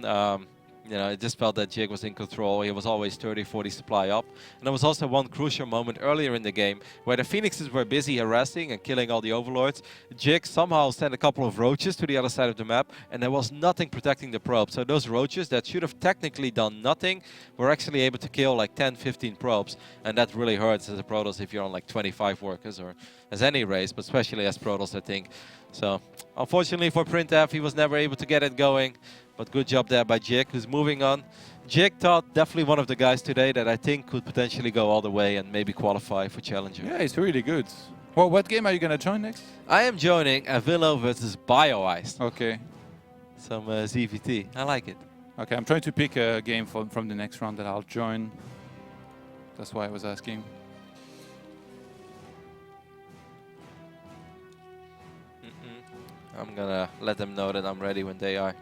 [SPEAKER 1] you know, it just felt that Jig was in control. He was always 30, 40 supply up. And there was also one crucial moment earlier in the game where the Phoenixes were busy harassing and killing all the Overlords. Jig somehow sent a couple of roaches to the other side of the map, and there was nothing protecting the probes. So those roaches that should have technically done nothing were actually able to kill like 10, 15 probes. And that really hurts as a Protoss if you're on like 25 workers, or as any race, but especially as Protoss, I think. So unfortunately for Printf, he was never able to get it going. But good job there by Jig, who's moving on. Jig thought definitely one of the guys today that I think could potentially go all the way and maybe qualify for Challenger.
[SPEAKER 2] Yeah, he's really good. Well, what game are you going to join next?
[SPEAKER 1] I am joining avilo versus Bioice.
[SPEAKER 2] Okay.
[SPEAKER 1] Some ZVT. I like it.
[SPEAKER 2] Okay, I'm trying to pick a game from the next round that I'll join. That's why I was asking. I'm going to let them know that I'm ready when they are.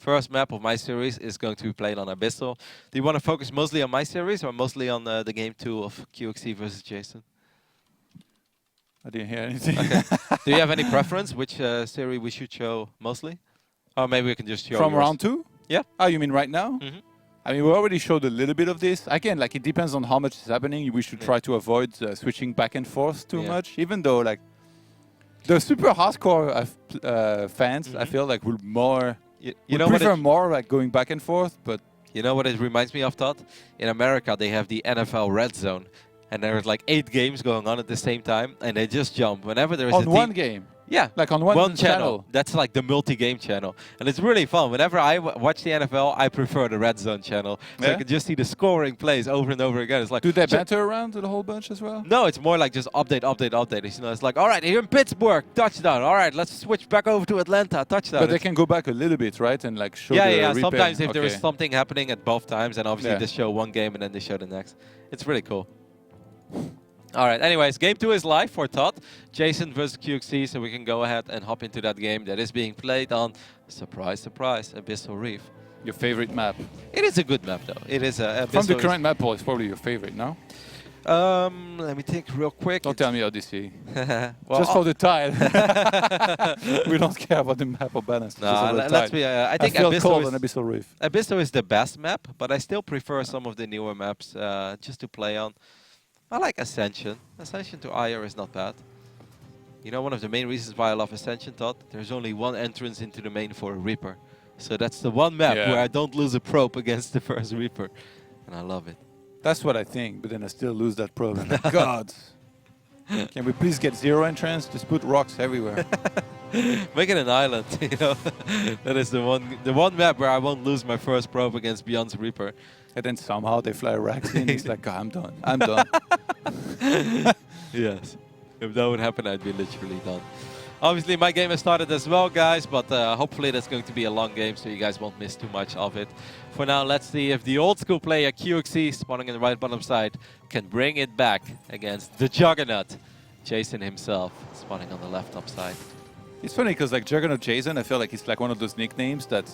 [SPEAKER 1] first map of my series is going to be played on Abyssal. Do you want to focus mostly on my series or mostly on the game 2 of QXC versus Jason?
[SPEAKER 2] I didn't hear anything.
[SPEAKER 1] Okay. Do you have any preference which series we should show mostly? Or maybe we can just show
[SPEAKER 2] From
[SPEAKER 1] yours.
[SPEAKER 2] round 2?
[SPEAKER 1] Yeah.
[SPEAKER 2] Oh, you mean right now?
[SPEAKER 1] Mm-hmm.
[SPEAKER 2] I mean, we already showed a little bit of this. Again, like, it depends on how much is happening. We should try to avoid switching back and forth too much, even though, like, the super hardcore fans, I feel like, will more... You know, prefer more, like, going back and forth, but...
[SPEAKER 1] You know what it reminds me of, Todd? In America, they have the NFL Red Zone. And there's like 8 games going on at the same time, and they just jump whenever there is
[SPEAKER 2] on one game.
[SPEAKER 1] Yeah,
[SPEAKER 2] like on one channel.
[SPEAKER 1] That's like the multi-game channel, and it's really fun. Whenever I watch the NFL, I prefer the Red Zone channel, so I can just see the scoring plays over and over again. It's like,
[SPEAKER 2] do they banter around the whole bunch as well?
[SPEAKER 1] No, it's more like just update. You know, it's like, all right, here in Pittsburgh, touchdown. All right, let's switch back over to Atlanta, touchdown.
[SPEAKER 2] But they can go back a little bit, right, and like show.
[SPEAKER 1] Yeah. Sometimes if there is something happening at both times, and obviously they show one game and then they show the next. It's really cool. All right, anyways, game 2 is live for Todd. Jason versus QXC, so we can go ahead and hop into that game that is being played on, surprise, surprise, Abyssal Reef.
[SPEAKER 2] Your favorite map?
[SPEAKER 1] It is a good map, though. It is a...
[SPEAKER 2] From the current map pool, it's probably your favorite, no?
[SPEAKER 1] Let me think real quick.
[SPEAKER 2] Don't tell me Odyssey. Well, just for the tile. We don't care about the map or balance.
[SPEAKER 1] No, let's be... I think
[SPEAKER 2] Abyssal Reef.
[SPEAKER 1] Abyssal is the best map, but I still prefer some of the newer maps just to play on. I like Ascension. Ascension to Ire is not bad. You know, one of the main reasons why I love Ascension, Todd, there's only one entrance into the main for a Reaper. So that's the one map where I don't lose a probe against the first Reaper. And I love it.
[SPEAKER 2] That's what I think, but then I still lose that probe. God. Can we please get 0 entrance? Just put rocks everywhere.
[SPEAKER 1] Make it an island, you know. That is the one map where I won't lose my first probe against Beyond's Reaper.
[SPEAKER 2] And then somehow they fly racks in. It's like, oh, I'm done. I'm done.
[SPEAKER 1] Yes. If that would happen, I'd be literally done. Obviously, my game has started as well, guys, but hopefully that's going to be a long game, so you guys won't miss too much of it. For now, let's see if the old school player QXC, spawning in the right bottom side, can bring it back against the Juggernaut, Jason himself, spawning on the left top side.
[SPEAKER 2] It's funny because like Juggernaut Jason, I feel like it's like one of those nicknames that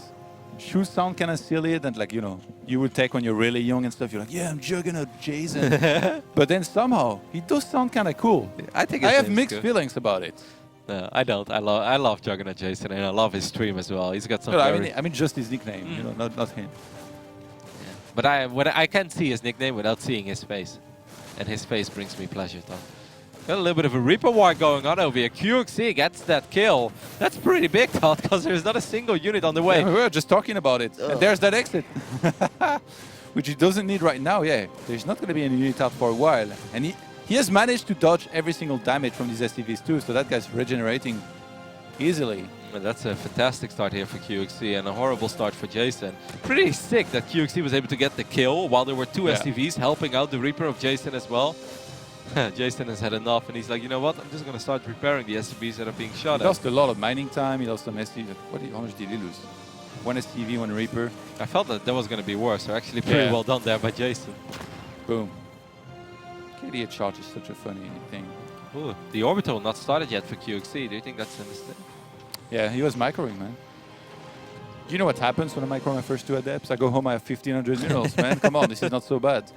[SPEAKER 2] should sound kind of silly, and like, you know, you would take when you're really young and stuff. You're like, yeah, I'm Juggernaut Jason. But then somehow he does sound kind of cool. I have mixed feelings about it.
[SPEAKER 1] No, I don't. I love Juggernaut Jason, and I love his stream as well. He's got some.
[SPEAKER 2] No, I mean just his nickname, you know, not him.
[SPEAKER 1] Yeah. But I can see his nickname without seeing his face, and his face brings me pleasure, though. Got a little bit of a Reaper war going on over here. QXC gets that kill. That's pretty big, Todd, because there's not a single unit on the way.
[SPEAKER 2] Yeah, we were just talking about it. And there's that exit, which he doesn't need right now. Yeah, there's not going to be any unit out for a while, and he has managed to dodge every single damage from these SCVs too. So that guy's regenerating easily.
[SPEAKER 1] And that's a fantastic start here for QXC and a horrible start for Jason. Pretty sick that QXC was able to get the kill while there were 2 SCVs helping out the Reaper of Jason as well. Jason has had enough, and he's like, you know what? I'm just going to start repairing the SCVs that are being shot at.
[SPEAKER 2] He lost a lot of mining time. He lost some SCV. How much did he lose? 1 SCV, 1 Reaper.
[SPEAKER 1] I felt that was going to be worse. So actually pretty well done there by Jason.
[SPEAKER 2] Boom. KDA charge is such a funny thing.
[SPEAKER 1] Ooh, the orbital not started yet for QXC. Do you think that's a mistake?
[SPEAKER 2] Yeah, he was microing, man. Do you know what happens when I micro my first 2 adepts? I go home, I have 1,500 minerals, man. Come on, this is not so bad.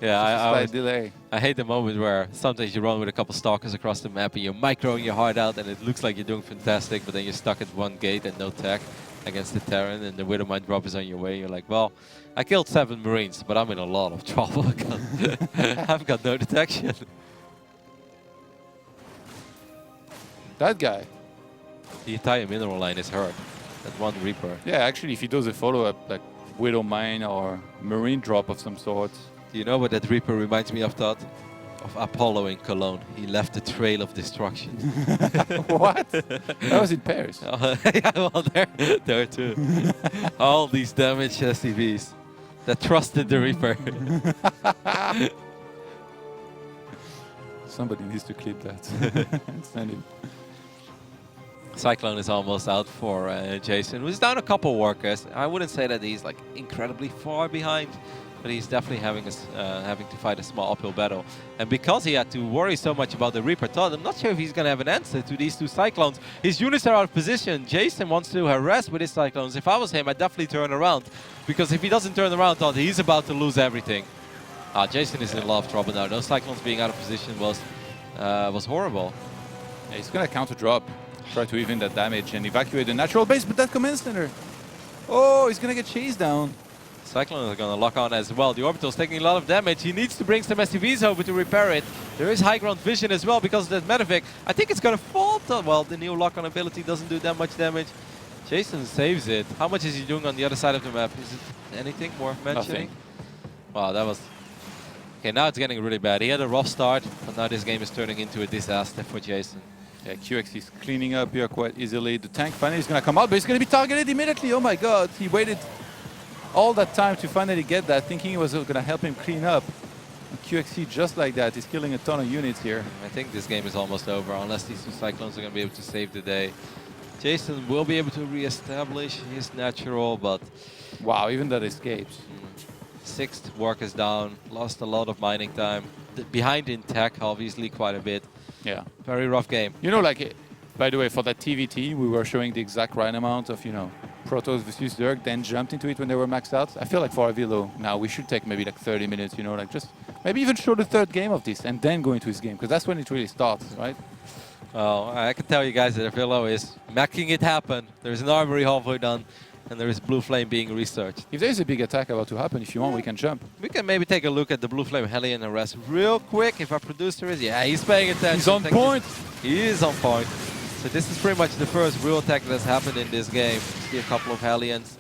[SPEAKER 1] Yeah,
[SPEAKER 2] delay.
[SPEAKER 1] I hate the moment where sometimes you run with a couple stalkers across the map and you're microing your heart out and it looks like you're doing fantastic, but then you're stuck at 1 gate and no tech against the Terran, and the Widowmine drop is on your way. You're like, well, I killed 7 Marines, but I'm in a lot of trouble. I've got no detection.
[SPEAKER 2] That guy.
[SPEAKER 1] The entire mineral line is hurt. That 1 Reaper.
[SPEAKER 2] Yeah, actually, if he does a follow-up, like Widowmine or Marine drop of some sort.
[SPEAKER 1] Do you know what that Reaper reminds me of, Todd? Of Apollo in Cologne. He left a trail of destruction.
[SPEAKER 2] What? That was in Paris.
[SPEAKER 1] Yeah, well, there too. All these damaged SCVs that trusted the Reaper.
[SPEAKER 2] Somebody needs to clip that. Send him.
[SPEAKER 1] Cyclone is almost out for Jason, who's down a couple workers. I wouldn't say that he's like incredibly far behind but he's definitely having to fight a small uphill battle. And because he had to worry so much about the Reaper Todd, I'm not sure if he's going to have an answer to these two Cyclones. His units are out of position. Jason wants to harass with his Cyclones. If I was him, I'd definitely turn around, because if he doesn't turn around, Todd, he's about to lose everything. Jason is in a lot of trouble now. Those Cyclones being out of position was horrible.
[SPEAKER 2] Yeah, he's going to counter drop, try to even that damage and evacuate the natural base, but that command center. Oh, he's going to get chased down.
[SPEAKER 1] Cyclone are going to lock on as well. The Orbital's taking a lot of damage. He needs to bring some SCVs over to repair it. There is high ground vision as well because of that Medevac. I think it's going to fall. Well, the new lock-on ability doesn't do that much damage. Jason saves it. How much is he doing on the other side of the map? Is it anything worth mentioning?
[SPEAKER 2] Nothing.
[SPEAKER 1] Wow, that was... Okay, now it's getting really bad. He had a rough start, but now this game is turning into a disaster for Jason.
[SPEAKER 2] Yeah, QX is cleaning up here quite easily. The tank finally is going to come out, but he's going to be targeted immediately. Oh my god, he waited all that time to finally get that, thinking it was going to help him clean up. And QXC, just like that, is killing a ton of units here.
[SPEAKER 1] I think this game is almost over, unless these two Cyclones are going to be able to save the day. Jason will be able to re-establish his natural, but...
[SPEAKER 2] Wow, even that escapes.
[SPEAKER 1] Sixth workers down, lost a lot of mining time. Behind in tech, obviously, quite a bit.
[SPEAKER 2] Yeah.
[SPEAKER 1] Very rough game.
[SPEAKER 2] You know, like, by the way, for that TVT, we were showing the exact right amount of, you know, Protoss versus Zerg, then jumped into it when they were maxed out. I feel like for Avilo, now we should take maybe like 30 minutes, you know, like just maybe even show the third game of this and then go into his game, because that's when it really starts, right?
[SPEAKER 1] Well, I can tell you guys that Avilo is making it happen. There's an armory halfway done, and there is Blue Flame being researched.
[SPEAKER 2] If there's a big attack about to happen, if you want, we can jump.
[SPEAKER 1] We can maybe take a look at the Blue Flame Hellion arrest real quick. If our producer is, yeah, he's paying attention.
[SPEAKER 2] He's on point.
[SPEAKER 1] He is on point. So this is pretty much the first real attack that's happened in this game. See a couple of Hellions.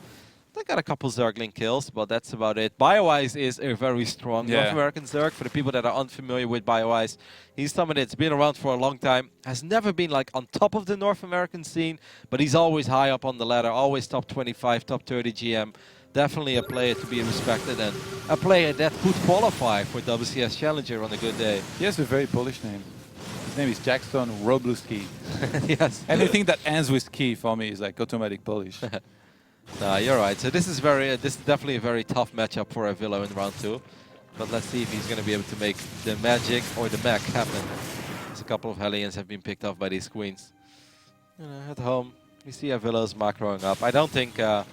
[SPEAKER 1] They got a couple Zergling kills, but that's about it. Bioice is a very strong North American Zerg. For the people that are unfamiliar with Bioice, he's someone that's been around for a long time, has never been like on top of the North American scene, but he's always high up on the ladder, always top 25, top 30 GM. Definitely a player to be respected and a player that could qualify for WCS Challenger on a good day.
[SPEAKER 2] He has a very Polish name. His name is Jackson Robluski.
[SPEAKER 1] Yes.
[SPEAKER 2] Anything that ends with ski for me is like automatic Polish.
[SPEAKER 1] No, you're right. So this is definitely a very tough matchup for Avilo in round 2. But let's see if he's going to be able to make the magic or the mech happen. As a couple of Hellions have been picked off by these queens. At home, we see Avilo's macroing up. I don't think I'm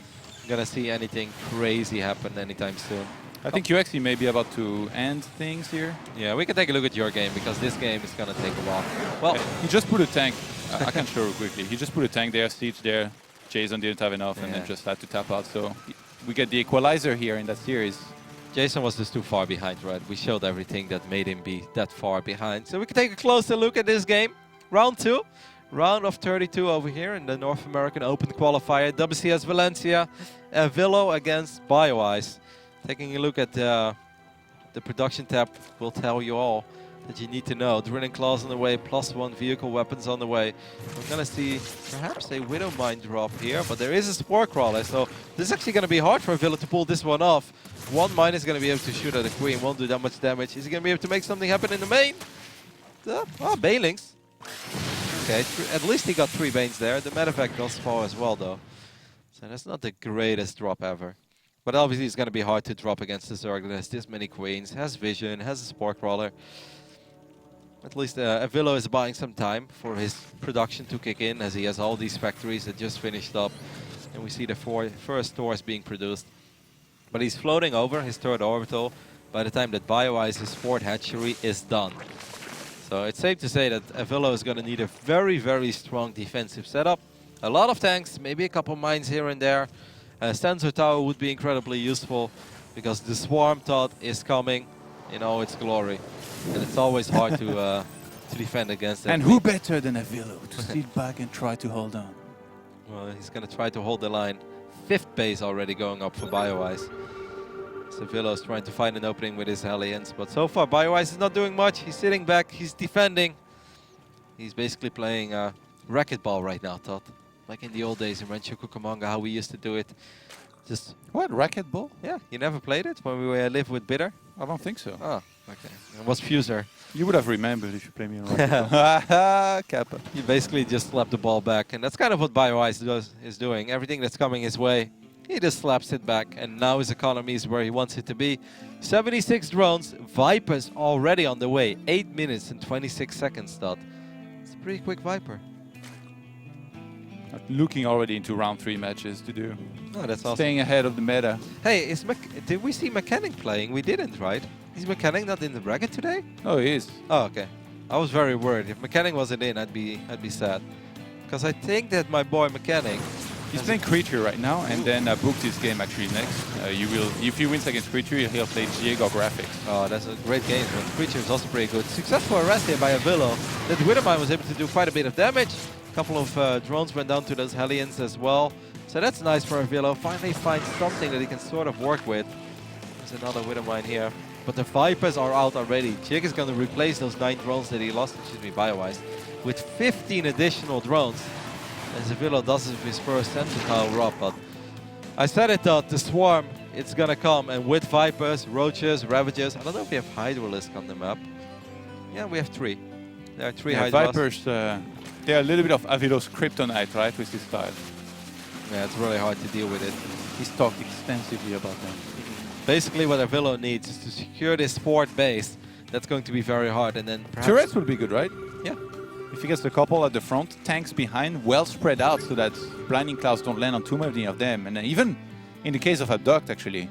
[SPEAKER 1] going to see anything crazy happen anytime soon.
[SPEAKER 2] I think you actually may be about to end things here.
[SPEAKER 1] Yeah, we can take a look at your game, because this game is going to take a while. Well,
[SPEAKER 2] he just put a tank. I can show you quickly. He just put a tank there, siege there. Jason didn't have enough and then just had to tap out. So we get the equalizer here in that series.
[SPEAKER 1] Jason was just too far behind, right? We showed everything that made him be that far behind. So we can take a closer look at this game. Round 2. Round of 32 over here in the North American Open Qualifier. WCS Valencia. Avilo against Bioice. Taking a look at the production tab will tell you all that you need to know. Drilling claws on the way, +1 vehicle weapons on the way. We're going to see perhaps a Widow Mine drop here, but there is a Spore Crawler, so this is actually going to be hard for Avilo to pull this one off. One mine is going to be able to shoot at the Queen, won't do that much damage. Is he going to be able to make something happen in the main? Banelings. Okay, at least he got 3 Banes there. The Medevac does fall as well, though. So that's not the greatest drop ever. But obviously it's going to be hard to drop against the Zerg that has this many Queens, has Vision, has a Spore Crawler. At least Avilo is buying some time for his production to kick in, as he has all these factories that just finished up. And we see the first stores being produced. But he's floating over his third orbital by the time that Bioice's fourth hatchery is done. So it's safe to say that Avilo is going to need a very, very strong defensive setup. A lot of tanks, maybe a couple mines here and there. Sensor tower would be incredibly useful, because the swarm Todd is coming in all its glory. And it's always hard to defend against that.
[SPEAKER 2] And who better than Avilo to sit back and try to hold on?
[SPEAKER 1] Well, he's going to try to hold the line. 5th base already going up for Bioice. So Avilo is trying to find an opening with his Hellions, but so far Bioice is not doing much. He's sitting back, he's defending. He's basically playing racquetball right now, Todd. Like in the old days in Rancho Cucamonga, how we used to do it. Just
[SPEAKER 2] what, racquetball?
[SPEAKER 1] Yeah, you never played it when we lived with Bitter?
[SPEAKER 2] I don't think so.
[SPEAKER 1] Oh, okay. It was Fuser.
[SPEAKER 2] You would have remembered if you played me on racquetball. Kappa.
[SPEAKER 1] You basically just slap the ball back, and that's kind of what Bioice is doing. Everything that's coming his way, He just slaps it back, and now his economy is where he wants it to be. 76 drones, Vipers already on the way. 8 minutes and 26 seconds, Todd. It's a pretty quick Viper.
[SPEAKER 2] Looking already into round 3 matches to do.
[SPEAKER 1] Oh, that's awesome.
[SPEAKER 2] Staying ahead of the meta.
[SPEAKER 1] Hey, did we see Mechanic playing? We didn't, right? Is Mechanic not in the bracket today?
[SPEAKER 2] Oh, he is.
[SPEAKER 1] Oh, okay. I was very worried. If Mechanic wasn't in, I'd be sad. Because I think that my boy Mechanic...
[SPEAKER 2] He's playing Creature right now, and then booked his game actually next. If he wins against Creature, he'll play Jig or Graphics.
[SPEAKER 1] Oh, that's a great game. But Creature is also pretty good. Successful arrest here by avilo. That Widowmine was able to do quite a bit of damage. A couple of drones went down to those Hellions as well. So that's nice for avilo. Finally finds something that he can sort of work with. There's another Widowmine here. But the Vipers are out already. Jig is going to replace those 9 drones that he lost, Bioice, with 15 additional drones. As avilo does his first Sensitile Rob, but I said it that the Swarm, it's gonna come, and with Vipers, Roaches, Ravages, I don't know if we have Hydralisk on the map. Yeah, we have 3. There are 3 Hydras.
[SPEAKER 2] Vipers, they're a little bit of avilo's kryptonite, right, with his style.
[SPEAKER 1] Yeah, it's really hard to deal with it.
[SPEAKER 2] He's talked extensively about them.
[SPEAKER 1] Basically what avilo needs is to secure this fort base. That's going to be very hard, and then perhaps...
[SPEAKER 2] Turrets would be good, right?
[SPEAKER 1] Yeah.
[SPEAKER 2] If he gets the couple at the front, tanks behind, well spread out so that blinding clouds don't land on too many of them. And even in the case of Abduct, actually.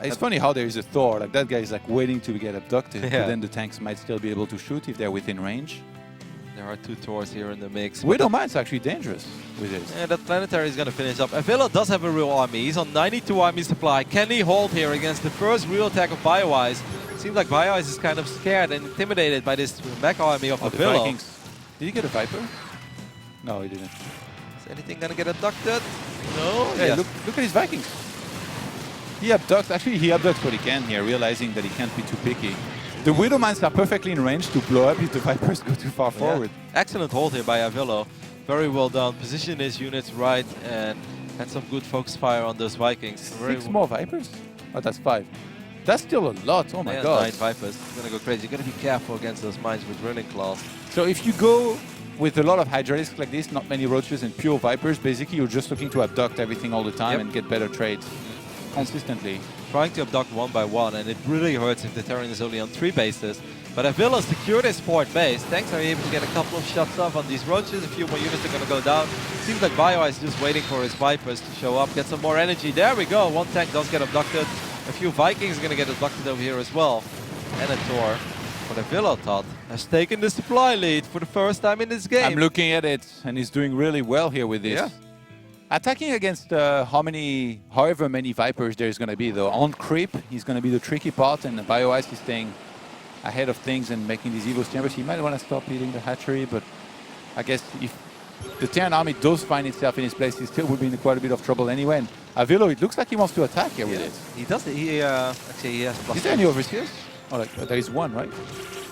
[SPEAKER 2] It's funny how there is a Thor, like that guy is like waiting to get abducted, but then the tanks might still be able to shoot if they're within range.
[SPEAKER 1] There are 2 Thors here in the mix.
[SPEAKER 2] Widowmine's actually dangerous with this.
[SPEAKER 1] Yeah, that Planetary is going to finish up. avilo does have a real army. He's on 92 army supply. Can he hold here against the first real attack of Bioice? Seems like Bioice is kind of scared and intimidated by this mech army of avilo.
[SPEAKER 2] Did he get a Viper? No, he didn't.
[SPEAKER 1] Is anything going to get abducted? No?
[SPEAKER 2] Hey, yes. Look at his Vikings. He abducts. Actually, he abducts what he can here, realizing that he can't be too picky. The Widowmines are perfectly in range to blow up if the Vipers go too far forward.
[SPEAKER 1] Excellent hold here by avilo. Very well done. Position his units right and had some good focus fire on those Vikings.
[SPEAKER 2] 6 more Vipers? Oh, that's 5. That's still a lot. Oh my god.
[SPEAKER 1] 9 Vipers. It's going to go crazy. You're going to be careful against those mines with Drilling Claws.
[SPEAKER 2] So if you go with a lot of Hydralisks like this, not many Roaches and pure Vipers, basically you're just looking to abduct everything all the time and get better trades consistently.
[SPEAKER 1] Trying to abduct one by one, and it really hurts if the Terran is only on 3 bases. But avilo secured his port base. Tanks are able to get a couple of shots off on these Roaches. A few more units are going to go down. Seems like Bioice is just waiting for his Vipers to show up, get some more energy. There we go. 1 tank does get abducted. A few Vikings are going to get abducted over here as well. And a Tor. But avilo, Todd, has taken the supply lead for the first time in this game.
[SPEAKER 2] I'm looking at it, and he's doing really well here with this.
[SPEAKER 1] Yeah.
[SPEAKER 2] Attacking against however many Vipers there's going to be, though. On creep, he's going to be the tricky part, and Bioice is staying ahead of things and making these Evo chambers. He might want to stop eating the hatchery, but I guess if the Terran army does find itself in his place, he still would be in quite a bit of trouble anyway. And avilo, it looks like he wants to attack here with it.
[SPEAKER 1] He does. Actually, he has plus.
[SPEAKER 2] Is there any overseers? Oh, like, there is 1, right?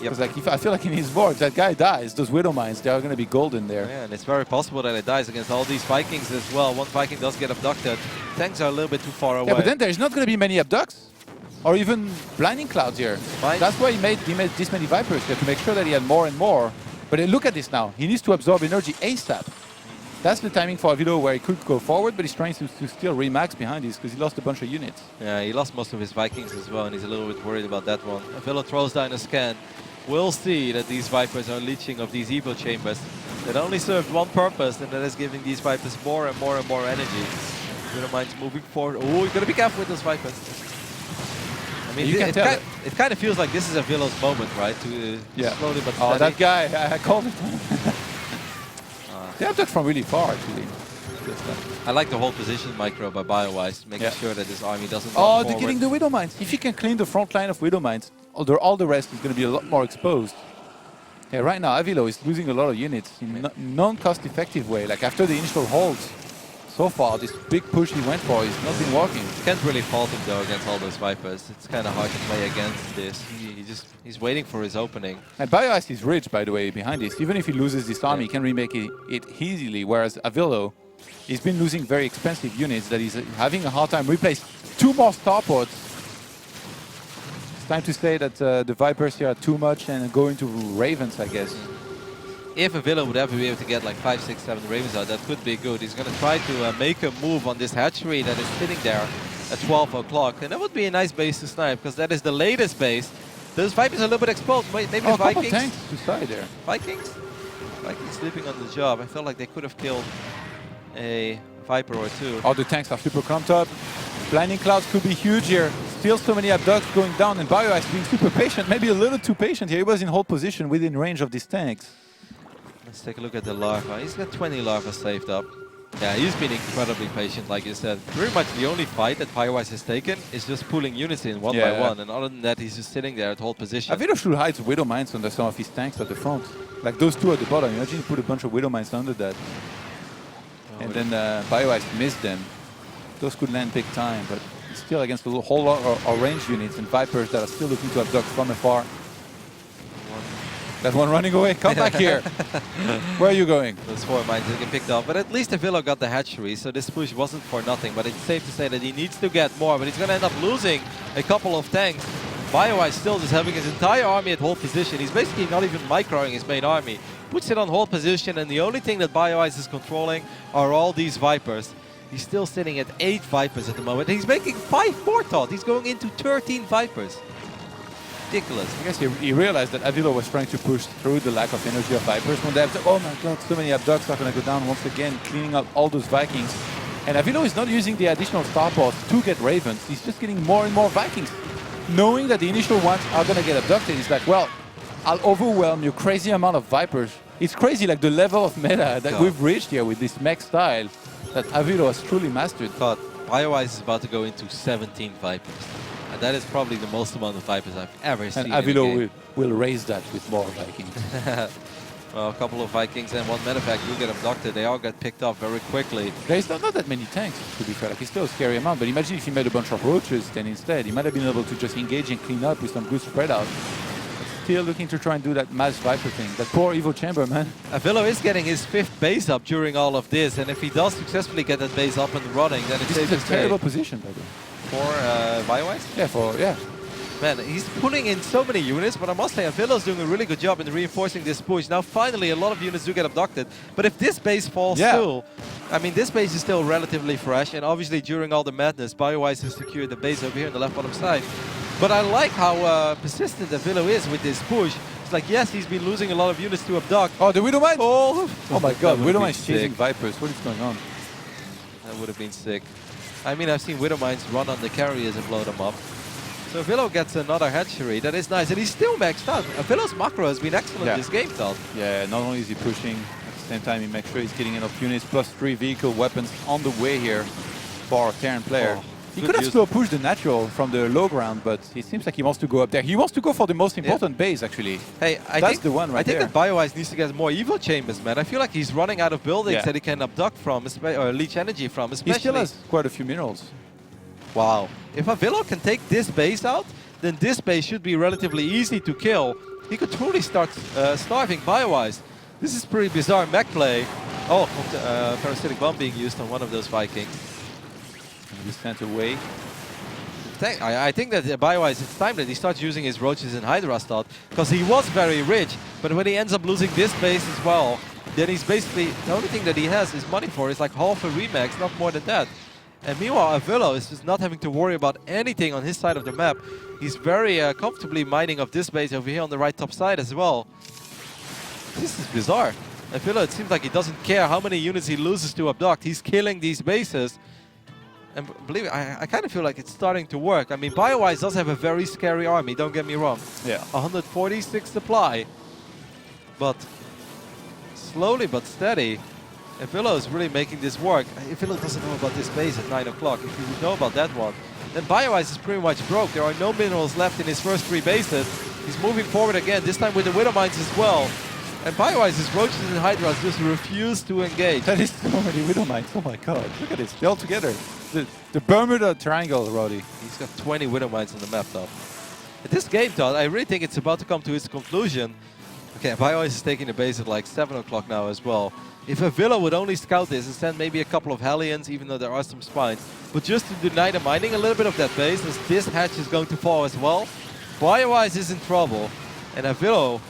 [SPEAKER 1] Because
[SPEAKER 2] like, I feel like in his boards, that guy dies. Those Widowmines, they are going to be golden there.
[SPEAKER 1] Yeah, and it's very possible that it dies against all these Vikings as well. 1 Viking does get abducted. Tanks are a little bit too far away.
[SPEAKER 2] Yeah, but then there's not going to be many abducts. Or even blinding clouds here. That's why he made this many Vipers here, to make sure that he had more and more. But look at this now. He needs to absorb energy ASAP. That's the timing for avilo where he could go forward, but he's trying to still remax behind this because he lost a bunch of units.
[SPEAKER 1] Yeah, he lost most of his Vikings as well, and he's a little bit worried about that one. avilo throws down a scan. We'll see that these Vipers are leeching of these Evo chambers that only served 1 purpose, and that is giving these Vipers more and more and more energy. Widowmine's moving forward. Oh, you gotta be careful with those Vipers. I mean, it kind of feels like this is avilo's moment, right? To slowly but steady.
[SPEAKER 2] Oh, that guy, I called it. They abduct from really far, actually.
[SPEAKER 1] I like the whole position micro by Bioice, making sure that this army doesn't
[SPEAKER 2] run they're getting the Widowmines. If you can clean the front line of Widowmines, all the rest is going to be a lot more exposed. Yeah, right now, avilo is losing a lot of units in non-cost-effective way. Like, after the initial holds, so far, this big push he went for is not been working.
[SPEAKER 1] You can't really fault him, though, against all those Vipers. It's kind of hard to play against this. He's waiting for his opening.
[SPEAKER 2] And Bioice is rich, by the way, behind this. Even if he loses this army, he can remake it easily, whereas avilo, he's been losing very expensive units that he's having a hard time. Replace 2 more starports. It's time to say that the Vipers here are too much and go into Ravens, I guess.
[SPEAKER 1] if avilo would ever be able to get like 5, 6, 7 Ravens out, that could be good. He's going to try to make a move on this hatchery that is sitting there at 12 o'clock. And that would be a nice base to snipe, because that is the latest base. Those Vipers are a little bit exposed. Maybe
[SPEAKER 2] oh,
[SPEAKER 1] Vikings.
[SPEAKER 2] Tanks to side there.
[SPEAKER 1] Vikings sleeping on the job. I felt like they could have killed a Viper or two.
[SPEAKER 2] Oh, the tanks are super clumped up. Blinding Clouds could be huge here. Still so many abducts going down, and Bioice being super patient. Maybe a little too patient here. He was in hold position within range of these tanks.
[SPEAKER 1] Let's take a look at the larva. He's got 20 larva saved up. Yeah, he's been incredibly patient, like you said. Pretty much the only fight that Bioice has taken is just pulling units in one by one. And other than that, he's just sitting there at hold position.
[SPEAKER 2] avilo should hide Widow Mines under some of his tanks at the front. Like those two at the bottom. Imagine you put a bunch of Widow Mines under that. And then Bioice missed them. Those could land big time, but still against a whole lot of range units and Vipers that are still looking to abduct from afar. That one running away. Come back here. Where are you going?
[SPEAKER 1] Those 4 mines that get picked up. But at least avilo got the hatchery, so this push wasn't for nothing. But it's safe to say that he needs to get more, but he's going to end up losing a couple of tanks. Bioice still just having his entire army at hold position. He's basically not even microing his main army. Puts it on hold position, and the only thing that Bioice is controlling are all these Vipers. He's still sitting at 8 Vipers at the moment. He's making 5 more thought. He's going into 13 Vipers. Ridiculous.
[SPEAKER 2] I guess he realized that avilo was trying to push through the lack of energy of Vipers. When they have oh my god, so many abducts are going to go down once again, cleaning up all those Vikings. And avilo is not using the additional starports to get Ravens. He's just getting more and more Vikings. Knowing that the initial ones are going to get abducted, he's like, well, I'll overwhelm you crazy amount of Vipers. It's crazy, like the level of meta that we've reached here with this mech style that avilo has truly mastered.
[SPEAKER 1] But Bioice is about to go into 17 Vipers. And that is probably the most amount of Vipers I've ever seen.
[SPEAKER 2] And avilo will raise that with more Vikings.
[SPEAKER 1] Well, a couple of Vikings and one medevac do get abducted. They all get picked up very quickly.
[SPEAKER 2] There's not that many tanks, to be fair. Like, it's still a scary amount. But imagine if he made a bunch of roaches, then instead he might have been able to just engage and clean up with some good spread out. Still looking to try and do that mass Viper thing. That poor Evo Chamber, man.
[SPEAKER 1] avilo is getting his 5th base up during all of this. And if he does successfully get that base up and running, then it's
[SPEAKER 2] a terrible position, by the way.
[SPEAKER 1] For Bioice?
[SPEAKER 2] Yeah.
[SPEAKER 1] Man, he's putting in so many units, but I must say avilo's doing a really good job in reinforcing this push. Now, finally, a lot of units do get abducted. But if this base falls too, I mean, this base is still relatively fresh. And obviously, during all the madness, Bioice has secured the base over here on the left bottom side. But I like how persistent avilo is with this push. It's like, yes, he's been losing a lot of units to abduct.
[SPEAKER 2] Oh, the Widow Mine! Oh my god, Widow Mine's chasing
[SPEAKER 1] sick.
[SPEAKER 2] Vipers. What is going on?
[SPEAKER 1] That would have been sick. I mean, I've seen Widow Mines run on the carriers and blow them up. So avilo gets another hatchery. That is nice. And he's still maxed out. avilo's macro has been excellent this game, Todd.
[SPEAKER 2] Yeah, not only is he pushing, at the same time he makes sure he's getting enough units, plus 3 vehicle weapons on the way here for our Terran player. He could have slow pushed the natural from the low ground, but it seems like he wants to go up there. He wants to go for the most important base, actually.
[SPEAKER 1] Hey, I think that Bioice needs to get more Evo chambers, man. I feel like he's running out of buildings that he can abduct from, or leech energy from, especially.
[SPEAKER 2] He still has quite a few minerals.
[SPEAKER 1] Wow. If avilo can take this base out, then this base should be relatively easy to kill. He could truly start starving Bioice. This is pretty bizarre mech play. Oh, parasitic bomb being used on one of those Vikings.
[SPEAKER 2] He sent away.
[SPEAKER 1] I think that Bioice, it's time that he starts using his roaches and Hydra start, because he was very rich, but when he ends up losing this base as well, then he's basically, the only thing that he has is money for is like half a remax, not more than that. And meanwhile, avilo is just not having to worry about anything on his side of the map. He's very comfortably mining of this base over here on the right top side as well. This is bizarre. avilo, it seems like he doesn't care how many units he loses to abduct. He's killing these bases. And believe me, I kind of feel like it's starting to work. I mean, Bioice does have a very scary army, don't get me wrong.
[SPEAKER 2] Yeah.
[SPEAKER 1] 146 supply. But slowly but steady, avilo is really making this work. avilo doesn't know about this base at 9 o'clock. If he would know about that one, then Bioice is pretty much broke. There are no minerals left in his first 3 bases. He's moving forward again, this time with the Widow Mines as well. And Bioice's roaches and Hydras just refuse to engage.
[SPEAKER 2] That is so many Widow Mines. Oh my god, look at this. They're all together. The Bermuda Triangle, Roddy.
[SPEAKER 1] He's got 20 Widow Mines on the map, Todd. At this game, Todd, I really think it's about to come to its conclusion. Okay, Bioice is taking the base at like 7 o'clock now as well. If avilo would only scout this and send maybe a couple of Hellions, even though there are some spines, but just to deny the mining a little bit of that base, as this hatch is going to fall as well, Bioice is in trouble. And avilo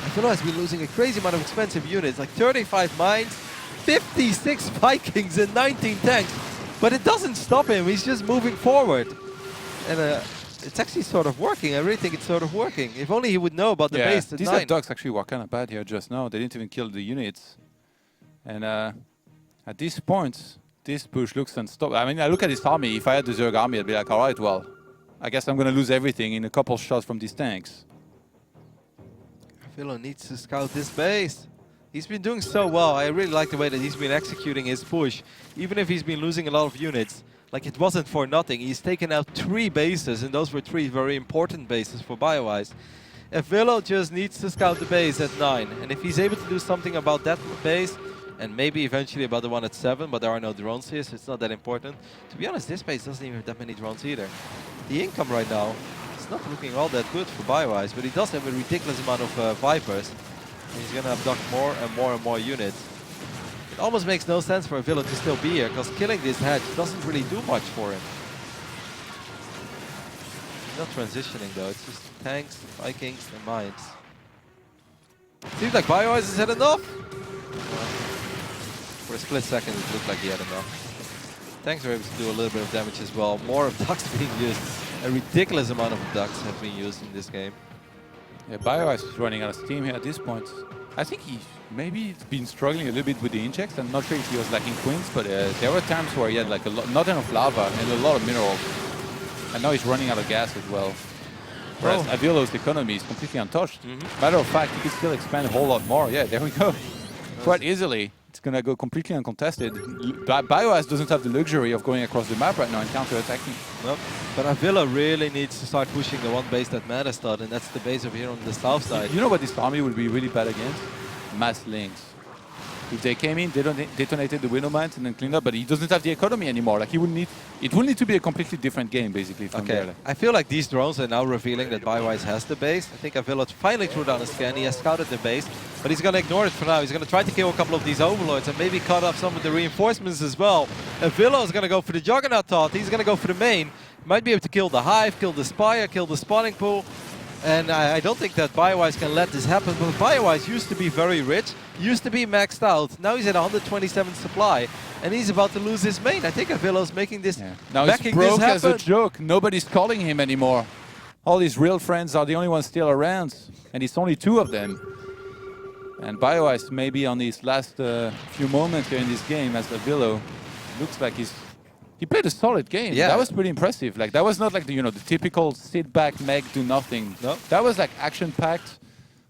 [SPEAKER 1] avilo has been losing a crazy amount of expensive units, like 35 mines, 56 Vikings, and 19 tanks. But it doesn't stop him. He's just moving forward. And it's actually sort of working. I really think it's sort of working. If only he would know about the base at
[SPEAKER 2] these
[SPEAKER 1] 9.
[SPEAKER 2] ducks actually were kind of bad here just now. They didn't even kill the units. And at these points, this push looks unstoppable. I mean, I look at this army. If I had the Zerg army, I'd be like, all right, well, I guess I'm going to lose everything in a couple shots from these tanks.
[SPEAKER 1] avilo needs to scout this base. He's been doing so well. I really like the way that he's been executing his push. Even if he's been losing a lot of units, like it wasn't for nothing. He's taken out 3 bases, and those were 3 very important bases for Bioice. avilo just needs to scout the base at 9. And if he's able to do something about that base, and maybe eventually about the one at 7, but there are no drones here, so it's not that important. To be honest, this base doesn't even have that many drones either. The income right now is not looking all that good for Bioice, but he does have a ridiculous amount of Vipers. And he's going to abduct more and more and more units. It almost makes no sense for avilo to still be here, because killing this hedge doesn't really do much for him. He's not transitioning though, it's just tanks, Vikings, and mines. Seems like Bioice has had enough. For a split second it looked like he had enough. Tanks are able to do a little bit of damage as well. More abducts being used. A ridiculous amount of abducts have been used in this game.
[SPEAKER 2] Yeah, Bioice is running out of steam here at this point. I think he maybe been struggling a little bit with the injects. I'm not sure if he was lacking queens, but there were times where he had like not enough lava and a lot of minerals. And now he's running out of gas as well. Whereas avilo's economy is completely untouched. Matter of fact, he could still expand a whole lot more. Yeah, there we go. Quite easily. It's going to go completely uncontested. Bioice doesn't have the luxury of going across the map right now and counter-attacking.
[SPEAKER 1] Nope. But avilo really needs to start pushing the one base that Meta started, and that's the base over here on the south side.
[SPEAKER 2] You know what this army would be really bad against? Mass links. If they came in, they detonated the window mines and then cleaned up, but he doesn't have the economy anymore. Like he would need, it will need to be a completely different game, basically. From there.
[SPEAKER 1] I feel like these drones are now revealing that Bioice has the base. I think avilo finally threw down a scan. He has scouted the base, but he's going to ignore it for now. He's going to try to kill a couple of these overlords and maybe cut off some of the reinforcements as well. avilo is going to go for the Juggernaut Thought. He's going to go for the main. Might be able to kill the Hive, kill the Spire, kill the spawning pool. And I don't think that Bioice can let this happen, but Bioice used to be very rich, used to be maxed out. Now he's at 127 supply, and he's about to lose his main. I think avilo's making this,
[SPEAKER 2] now he's broke as a joke. Nobody's calling him anymore. All his real friends are the only ones still around, and it's only 2 of them. And Bioice maybe on these last few moments here in this game as avilo, looks like he played a solid game. Yeah. That was pretty impressive. Like that was not like the the typical sit back, mech, do nothing. No. That was like action packed,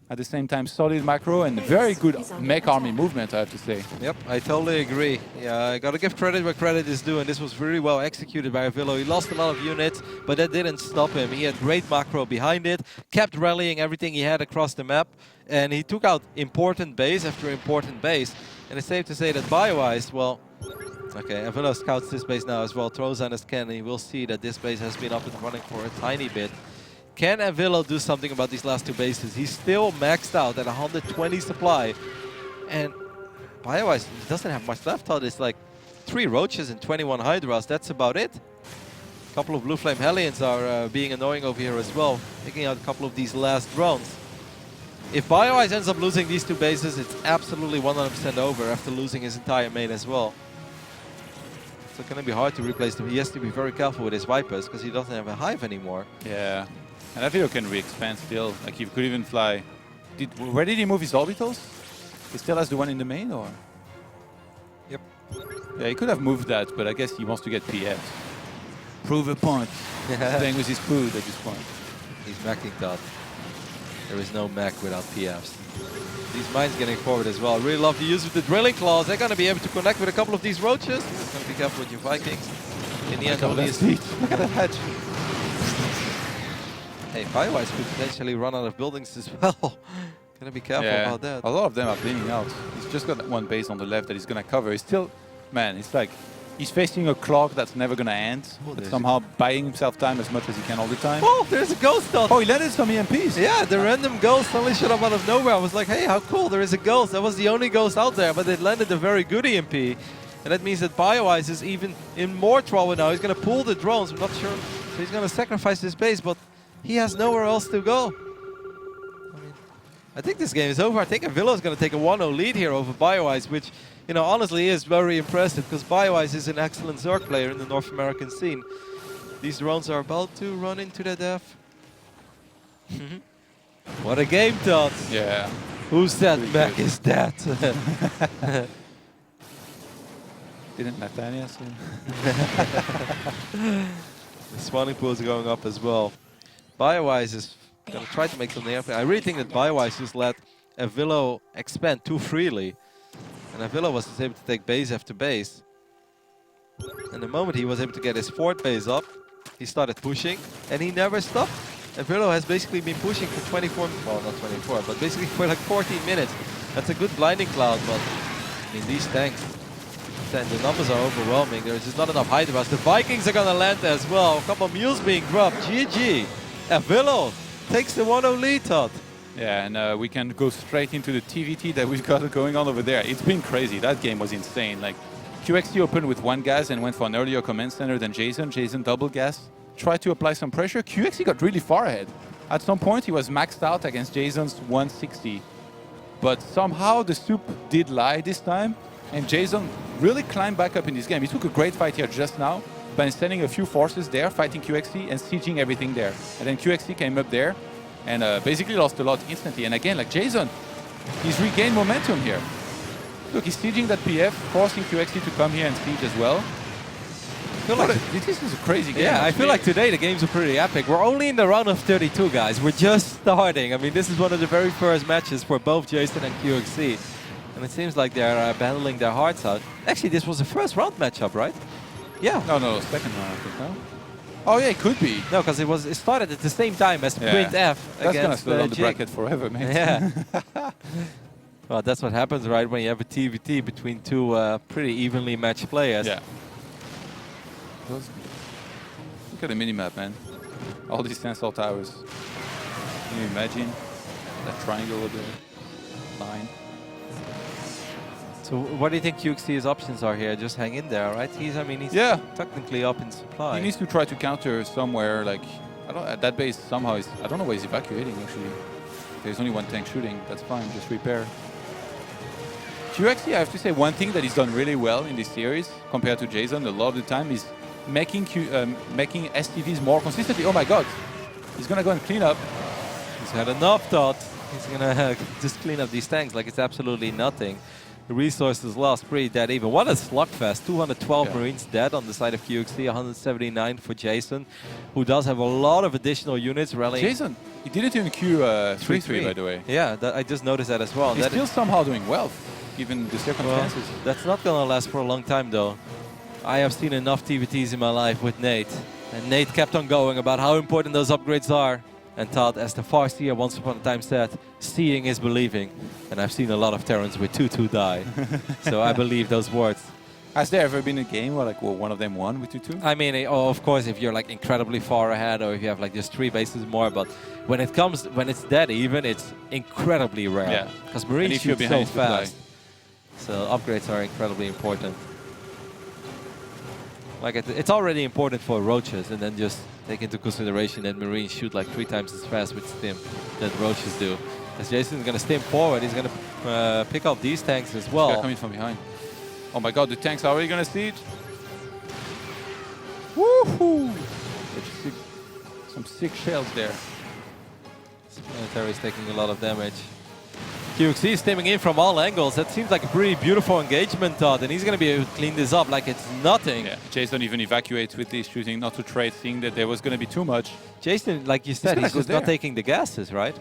[SPEAKER 2] at the same time solid macro and very good mech army movement, I have to say.
[SPEAKER 1] Yep, I totally agree. Yeah, I gotta give credit where credit is due, and this was really well executed by avilo. He lost a lot of units, but that didn't stop him. He had great macro behind it, kept rallying everything he had across the map, and he took out important base after important base. And it's safe to say that Bioice, well, okay, avilo scouts this base now as well, throws on his cannon. He will see that this base has been up and running for a tiny bit. Can avilo do something about these last 2 bases? He's still maxed out at 120 supply. And Bioice doesn't have much left out. It's like 3 Roaches and 21 Hydras. That's about it. A couple of Blue Flame Hellions are being annoying over here as well, taking out a couple of these last drones. If Bioice ends up losing these 2 bases, it's absolutely 100% over after losing his entire main as well. So it's going to be hard to replace them. He has to be very careful with his Vipers because he doesn't have a Hive anymore.
[SPEAKER 2] Yeah, and avilo can re-expand still. Like he could even fly. Where did he move his orbitals? He still has the one in the main, or?
[SPEAKER 1] Yep.
[SPEAKER 2] Yeah, he could have moved that, but I guess he wants to get PF. Prove a point. Playing with his food at this point.
[SPEAKER 1] He's macking that. There is no mech without PFs. These mines getting forward as well. Really love the use of the drilling claws. They're going to be able to connect with a couple of these roaches. Just going to be careful with your Vikings. In the end, only
[SPEAKER 2] look at that hedge.
[SPEAKER 1] Hey, Bioice could potentially run out of buildings as well. Gotta be careful about that.
[SPEAKER 2] A lot of them are bleeding out. He's just got that one base on the left that he's going to cover. He's still, man, it's like he's facing a clock that's never going to end. But somehow buying himself time as much as he can all the time.
[SPEAKER 1] Oh, there's a ghost dot.
[SPEAKER 2] Oh, he landed some EMPs.
[SPEAKER 1] Yeah, the random ghost suddenly showed up out of nowhere. I was like, hey, how cool, there is a ghost. That was the only ghost out there, but it landed a very good EMP. And that means that Bioice is even in more trouble now. He's going to pull the drones. I'm not sure. So he's going to sacrifice his base, but he has nowhere else to go. I mean, I think this game is over. I think avilo is going to take a 1-0 lead here over Bioice, which, you know, honestly is very impressive because Bioice is an excellent Zerg player in the North American scene. These drones are about to run into their death. What a game, Todd.
[SPEAKER 2] Yeah.
[SPEAKER 1] Who said Mac is dead?
[SPEAKER 2] Didn't Nathaniel say?
[SPEAKER 1] The spawning pools are going up as well. Bioice is going to try to make something happen. I really think that Bioice just let avilo expand too freely. And avilo was able to take base after base. And the moment he was able to get his fourth base up, he started pushing, and he never stopped. avilo has basically been pushing for 24, well not 24, but basically for like 14 minutes. That's a good blinding cloud, but I mean these tanks, the numbers are overwhelming. There's just not enough height of us. The Vikings are gonna land as well. A couple of mules being dropped. GG. avilo takes the 1-0 lead, Todd.
[SPEAKER 2] Yeah, and we can go straight into the TVT that we've got going on over there. It's been crazy. That game was insane. Like, QXT opened with one gas and went for an earlier command center than Jason. Jason double gas, tried to apply some pressure. QXT got really far ahead. At some point, he was maxed out against Jason's 160. But somehow the soup did lie this time, and Jason really climbed back up in this game. He took a great fight here just now by sending a few forces there, fighting QXT and sieging everything there. And then QXT came up there and basically lost a lot instantly. And again, like Jason, he's regained momentum here. Look, he's sieging that PF, forcing QXT to come here and siege as well. I feel like this is a crazy game.
[SPEAKER 1] Yeah, I feel like today the games are pretty epic. We're only in the round of 32, guys. We're just starting. I mean, this is one of the very first matches for both Jason and QXT. And it seems like they're battling their hearts out. Actually, this was the first round matchup, right? Yeah.
[SPEAKER 2] No, second round, I think, no? Oh, yeah, it could be.
[SPEAKER 1] No, because it started at the same time as Print F
[SPEAKER 2] That's going to
[SPEAKER 1] against
[SPEAKER 2] slow down the
[SPEAKER 1] Jig.
[SPEAKER 2] bracket forever, man.
[SPEAKER 1] Yeah. Well, that's what happens, right, when you have a TVT between two pretty evenly matched players.
[SPEAKER 2] Yeah. Look at the minimap, man. All these tensile towers. Can you imagine that triangle over there? Line.
[SPEAKER 1] So what do you think QXT's options are here? Just hang in there, right? He's technically up in supply.
[SPEAKER 2] He needs to try to counter somewhere, like, I don't, at that base somehow, I don't know why he's evacuating, actually. There's only one tank shooting, that's fine, just repair. QXT, I have to say, one thing that he's done really well in this series, compared to Jason a lot of the time, is making STVs more consistently. Oh my god, he's gonna go and clean up.
[SPEAKER 1] He's had enough, Todd. He's gonna just clean up these tanks like it's absolutely nothing. The resources lost, pretty dead even. What a slugfest. 212 Marines dead on the side of QXT, 179 for Jason, who does have a lot of additional units rallying.
[SPEAKER 2] Jason, he did it in Q3-3, by the way.
[SPEAKER 1] Yeah, I just noticed that as well.
[SPEAKER 2] He's still somehow doing well, given the circumstances.
[SPEAKER 1] Well, that's not going to last for a long time, though. I have seen enough TVTs in my life with Nate, and Nate kept on going about how important those upgrades are. And Todd, as the Farseer once upon a time said, seeing is believing. And I've seen a lot of Terrans with 2-2 die. So I believe those words.
[SPEAKER 2] Has there ever been a game where one of them won with 2-2?
[SPEAKER 1] I mean, of course, if you're like incredibly far ahead or if you have like just 3 bases more, but when it's dead even, it's incredibly rare. Yeah. Because Marines shoot so fast. So upgrades are incredibly important. Like it's already important for roaches, and then just take into consideration that Marines shoot like 3 times as fast with stim than roaches do. As Jason's going to stim forward, he's going to pick up these tanks as well.
[SPEAKER 2] They're coming from behind. Oh my god, the tanks are already going to siege. Woohoo! Some sick shells there.
[SPEAKER 1] This military is taking a lot of damage. QXT is stimming in from all angles. That seems like a pretty beautiful engagement, Todd, and he's going to be able to clean this up like it's nothing. Yeah,
[SPEAKER 2] Jason even evacuates with this shooting, not to trade, seeing that there was going to be too much.
[SPEAKER 1] Jason, like you said, he's just not taking the gases, right?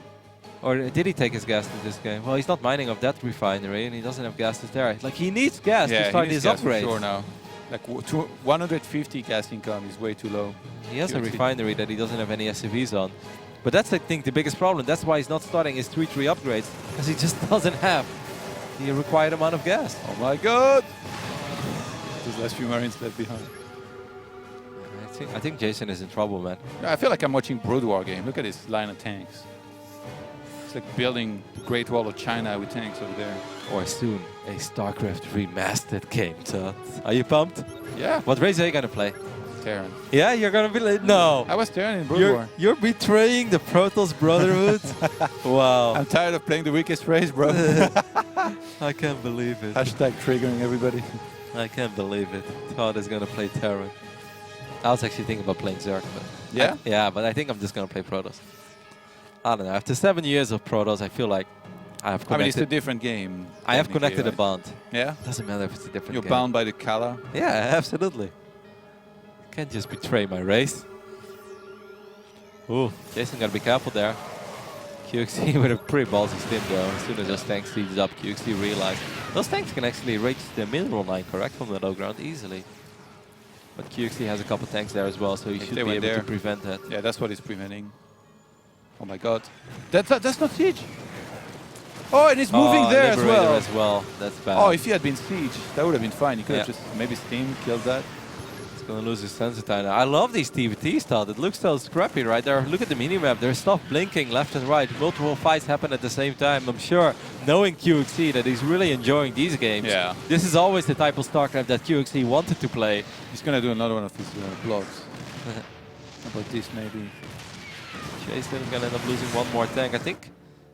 [SPEAKER 1] Or did he take his gas in this game? Well, he's not mining of that refinery, and he doesn't have gases there. Like, he needs gas to start his upgrade.
[SPEAKER 2] Sure now. Like 150 gas income is way too low.
[SPEAKER 1] He has a refinery that he doesn't have any SCVs on. But that's, I think, the biggest problem. That's why he's not starting his 3-3 upgrades, because he just doesn't have the required amount of gas.
[SPEAKER 2] Oh my god! Those last few Marines left behind.
[SPEAKER 1] I think Jason is in trouble, man.
[SPEAKER 2] I feel like I'm watching Brood War game. Look at this line of tanks. It's like building the Great Wall of China with tanks over there.
[SPEAKER 1] Or soon, a StarCraft remastered game, Todd. Are you pumped?
[SPEAKER 2] Yeah.
[SPEAKER 1] What race are you going to play?
[SPEAKER 2] Terran.
[SPEAKER 1] Yeah, you're gonna be like, no.
[SPEAKER 2] I was Terran in Brood War.
[SPEAKER 1] You're betraying the Protoss Brotherhood? Wow.
[SPEAKER 2] I'm tired of playing the weakest race, bro.
[SPEAKER 1] I can't believe it.
[SPEAKER 2] Hashtag triggering everybody.
[SPEAKER 1] I can't believe it. Todd is gonna play Terran. I was actually thinking about playing Zerg, but
[SPEAKER 2] yeah?
[SPEAKER 1] Yeah, but I think I'm just gonna play Protoss. I don't know. After 7 years of Protoss, I feel like I have connected.
[SPEAKER 2] I mean, it's a different game.
[SPEAKER 1] I have connected
[SPEAKER 2] right?
[SPEAKER 1] a bond.
[SPEAKER 2] Yeah?
[SPEAKER 1] Doesn't matter if it's a different
[SPEAKER 2] You're
[SPEAKER 1] game.
[SPEAKER 2] bound by the Kala.
[SPEAKER 1] Yeah, absolutely. Can't just betray my race. Ooh, Jason gotta be careful there. QXC with a pretty ballsy stim though. As soon as those tanks siege up, QXC realized those tanks can actually reach the mineral line, correct, from the low ground easily. But QXC has a couple tanks there as well, so he should be able to prevent that.
[SPEAKER 2] Yeah, that's what he's preventing. Oh my god. That's not siege. Oh, and it's moving there as well.
[SPEAKER 1] That's bad.
[SPEAKER 2] Oh, if he had been siege, that would have been fine. He could have just maybe steam killed that.
[SPEAKER 1] He's gonna lose his sensitizer now. I love these TVT stuff. It looks so scrappy right there. Look at the minimap. There's stuff blinking left and right. Multiple fights happen at the same time. I'm sure, knowing QXC, that he's really enjoying these games.
[SPEAKER 2] Yeah.
[SPEAKER 1] This is always the type of StarCraft that QXC wanted to play.
[SPEAKER 2] He's gonna do another one of his blocks. How about this maybe?
[SPEAKER 1] Jason is gonna end up losing one more tank. I think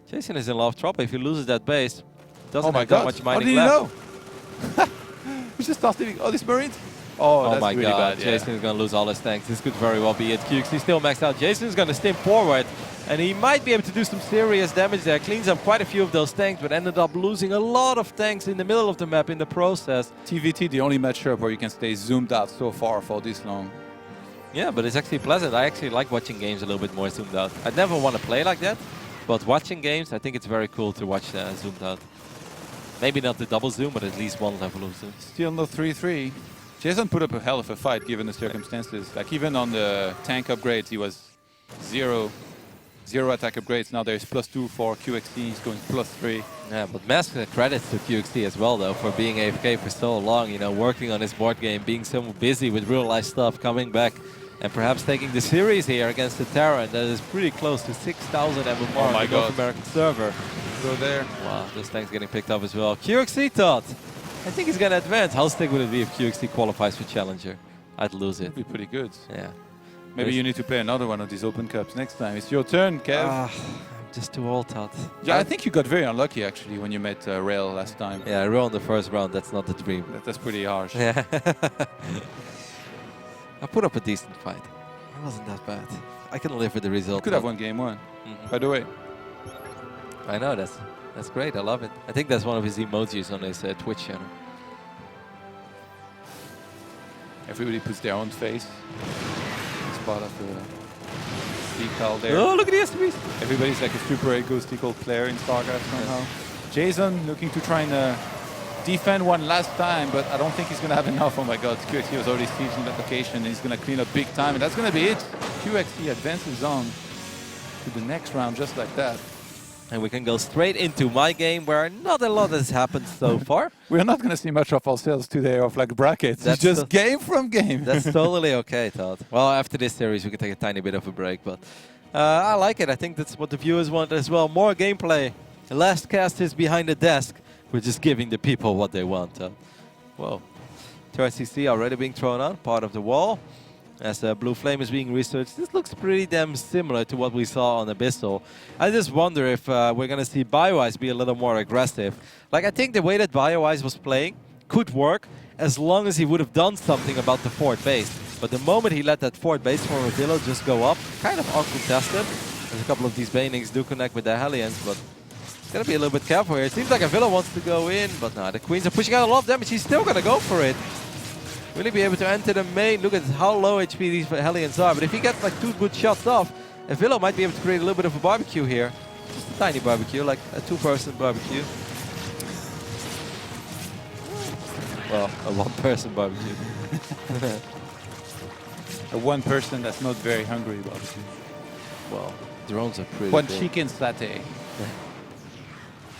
[SPEAKER 1] Jason is in a lot of trouble. If he loses that base, doesn't have that much mining left.
[SPEAKER 2] How did he know? We just started stealing all these Marines. Oh, that's
[SPEAKER 1] my
[SPEAKER 2] really
[SPEAKER 1] god,
[SPEAKER 2] bad,
[SPEAKER 1] Jason is going to lose all his tanks. This could very well be it. QXC still maxed out. Jason is going to stim forward, and he might be able to do some serious damage there. Cleans up quite a few of those tanks, but ended up losing a lot of tanks in the middle of the map in the process.
[SPEAKER 2] TVT, the only matchup where you can stay zoomed out so far for this long.
[SPEAKER 1] Yeah, but it's actually pleasant. I actually like watching games a little bit more zoomed out. I'd never want to play like that, but watching games, I think it's very cool to watch zoomed out. Maybe not the double zoom, but at least one level of zoom.
[SPEAKER 2] Still no 3-3. Jason put up a hell of a fight given the circumstances. Like even on the tank upgrades, he was zero attack upgrades. Now there's +2 for QXC. He's going +3.
[SPEAKER 1] Yeah, but massive credits to QXC as well, though, for being AFK for so long. You know, working on his board game, being so busy with real life stuff, coming back, and perhaps taking the series here against the Terran that is pretty close to 6,000 MMR on the North American server.
[SPEAKER 2] Go there.
[SPEAKER 1] Wow, this tank's getting picked up as well. QXC thought. I think he's going to advance. How sick would it be if QXC qualifies for Challenger? I'd lose it.
[SPEAKER 2] It'd be pretty good.
[SPEAKER 1] Yeah.
[SPEAKER 2] Maybe you need to play another one of these Open Cups next time. It's your turn, Kev.
[SPEAKER 1] I'm just too old, Todd.
[SPEAKER 2] Yeah, I think you got very unlucky, actually, when you met Rail last time.
[SPEAKER 1] Yeah, Rail in the first round. That's not the dream.
[SPEAKER 2] That's pretty harsh.
[SPEAKER 1] Yeah. I put up a decent fight. It wasn't that bad. I can live with the result.
[SPEAKER 2] You could have won game one, by the way.
[SPEAKER 1] I know, that's great. I love it. I think that's one of his emojis on his Twitch channel.
[SPEAKER 2] Everybody puts their own face. It's part of the decal there.
[SPEAKER 1] Oh, look at the STBs.
[SPEAKER 2] Everybody's like a super egotistical player in StarCraft somehow. Jason looking to try and defend one last time, but I don't think he's going to have enough. Oh my god, QXC was already sieging that location, and he's going to clean up big time, and that's going to be it. QXC advances on to the next round just like that.
[SPEAKER 1] And we can go straight into my game, where not a lot has happened so far.
[SPEAKER 2] We're not going to see much of ourselves today of like brackets. That's just game from game.
[SPEAKER 1] That's totally okay, Todd. Well, after this series, we can take a tiny bit of a break, but I like it. I think that's what the viewers want as well. More gameplay. The last cast is behind the desk. We're just giving the people what they want. Whoa. TRCC already being thrown on, part of the wall. As Blue Flame is being researched, this looks pretty damn similar to what we saw on Abyssal. I just wonder if we're going to see Bioice be a little more aggressive. Like, I think the way that Bioice was playing could work as long as he would have done something about the fort base. But the moment he let that fort base from avilo just go up, kind of uncontested. There's a couple of these Banings do connect with the Hellions, but got to be a little bit careful here. It seems like avilo wants to go in, but no, the Queens are pushing out a lot of damage. He's still going to go for it. Will he be able to enter the main? Look at how low HP these Hellions are. But if he gets like 2 good shots off, avilo might be able to create a little bit of a barbecue here. Just a tiny barbecue, like a 2-person barbecue. Well, a 1-person barbecue.
[SPEAKER 2] A 1-person that's not very hungry barbecue.
[SPEAKER 1] Well, drones are pretty
[SPEAKER 2] One
[SPEAKER 1] cool.
[SPEAKER 2] chicken satay.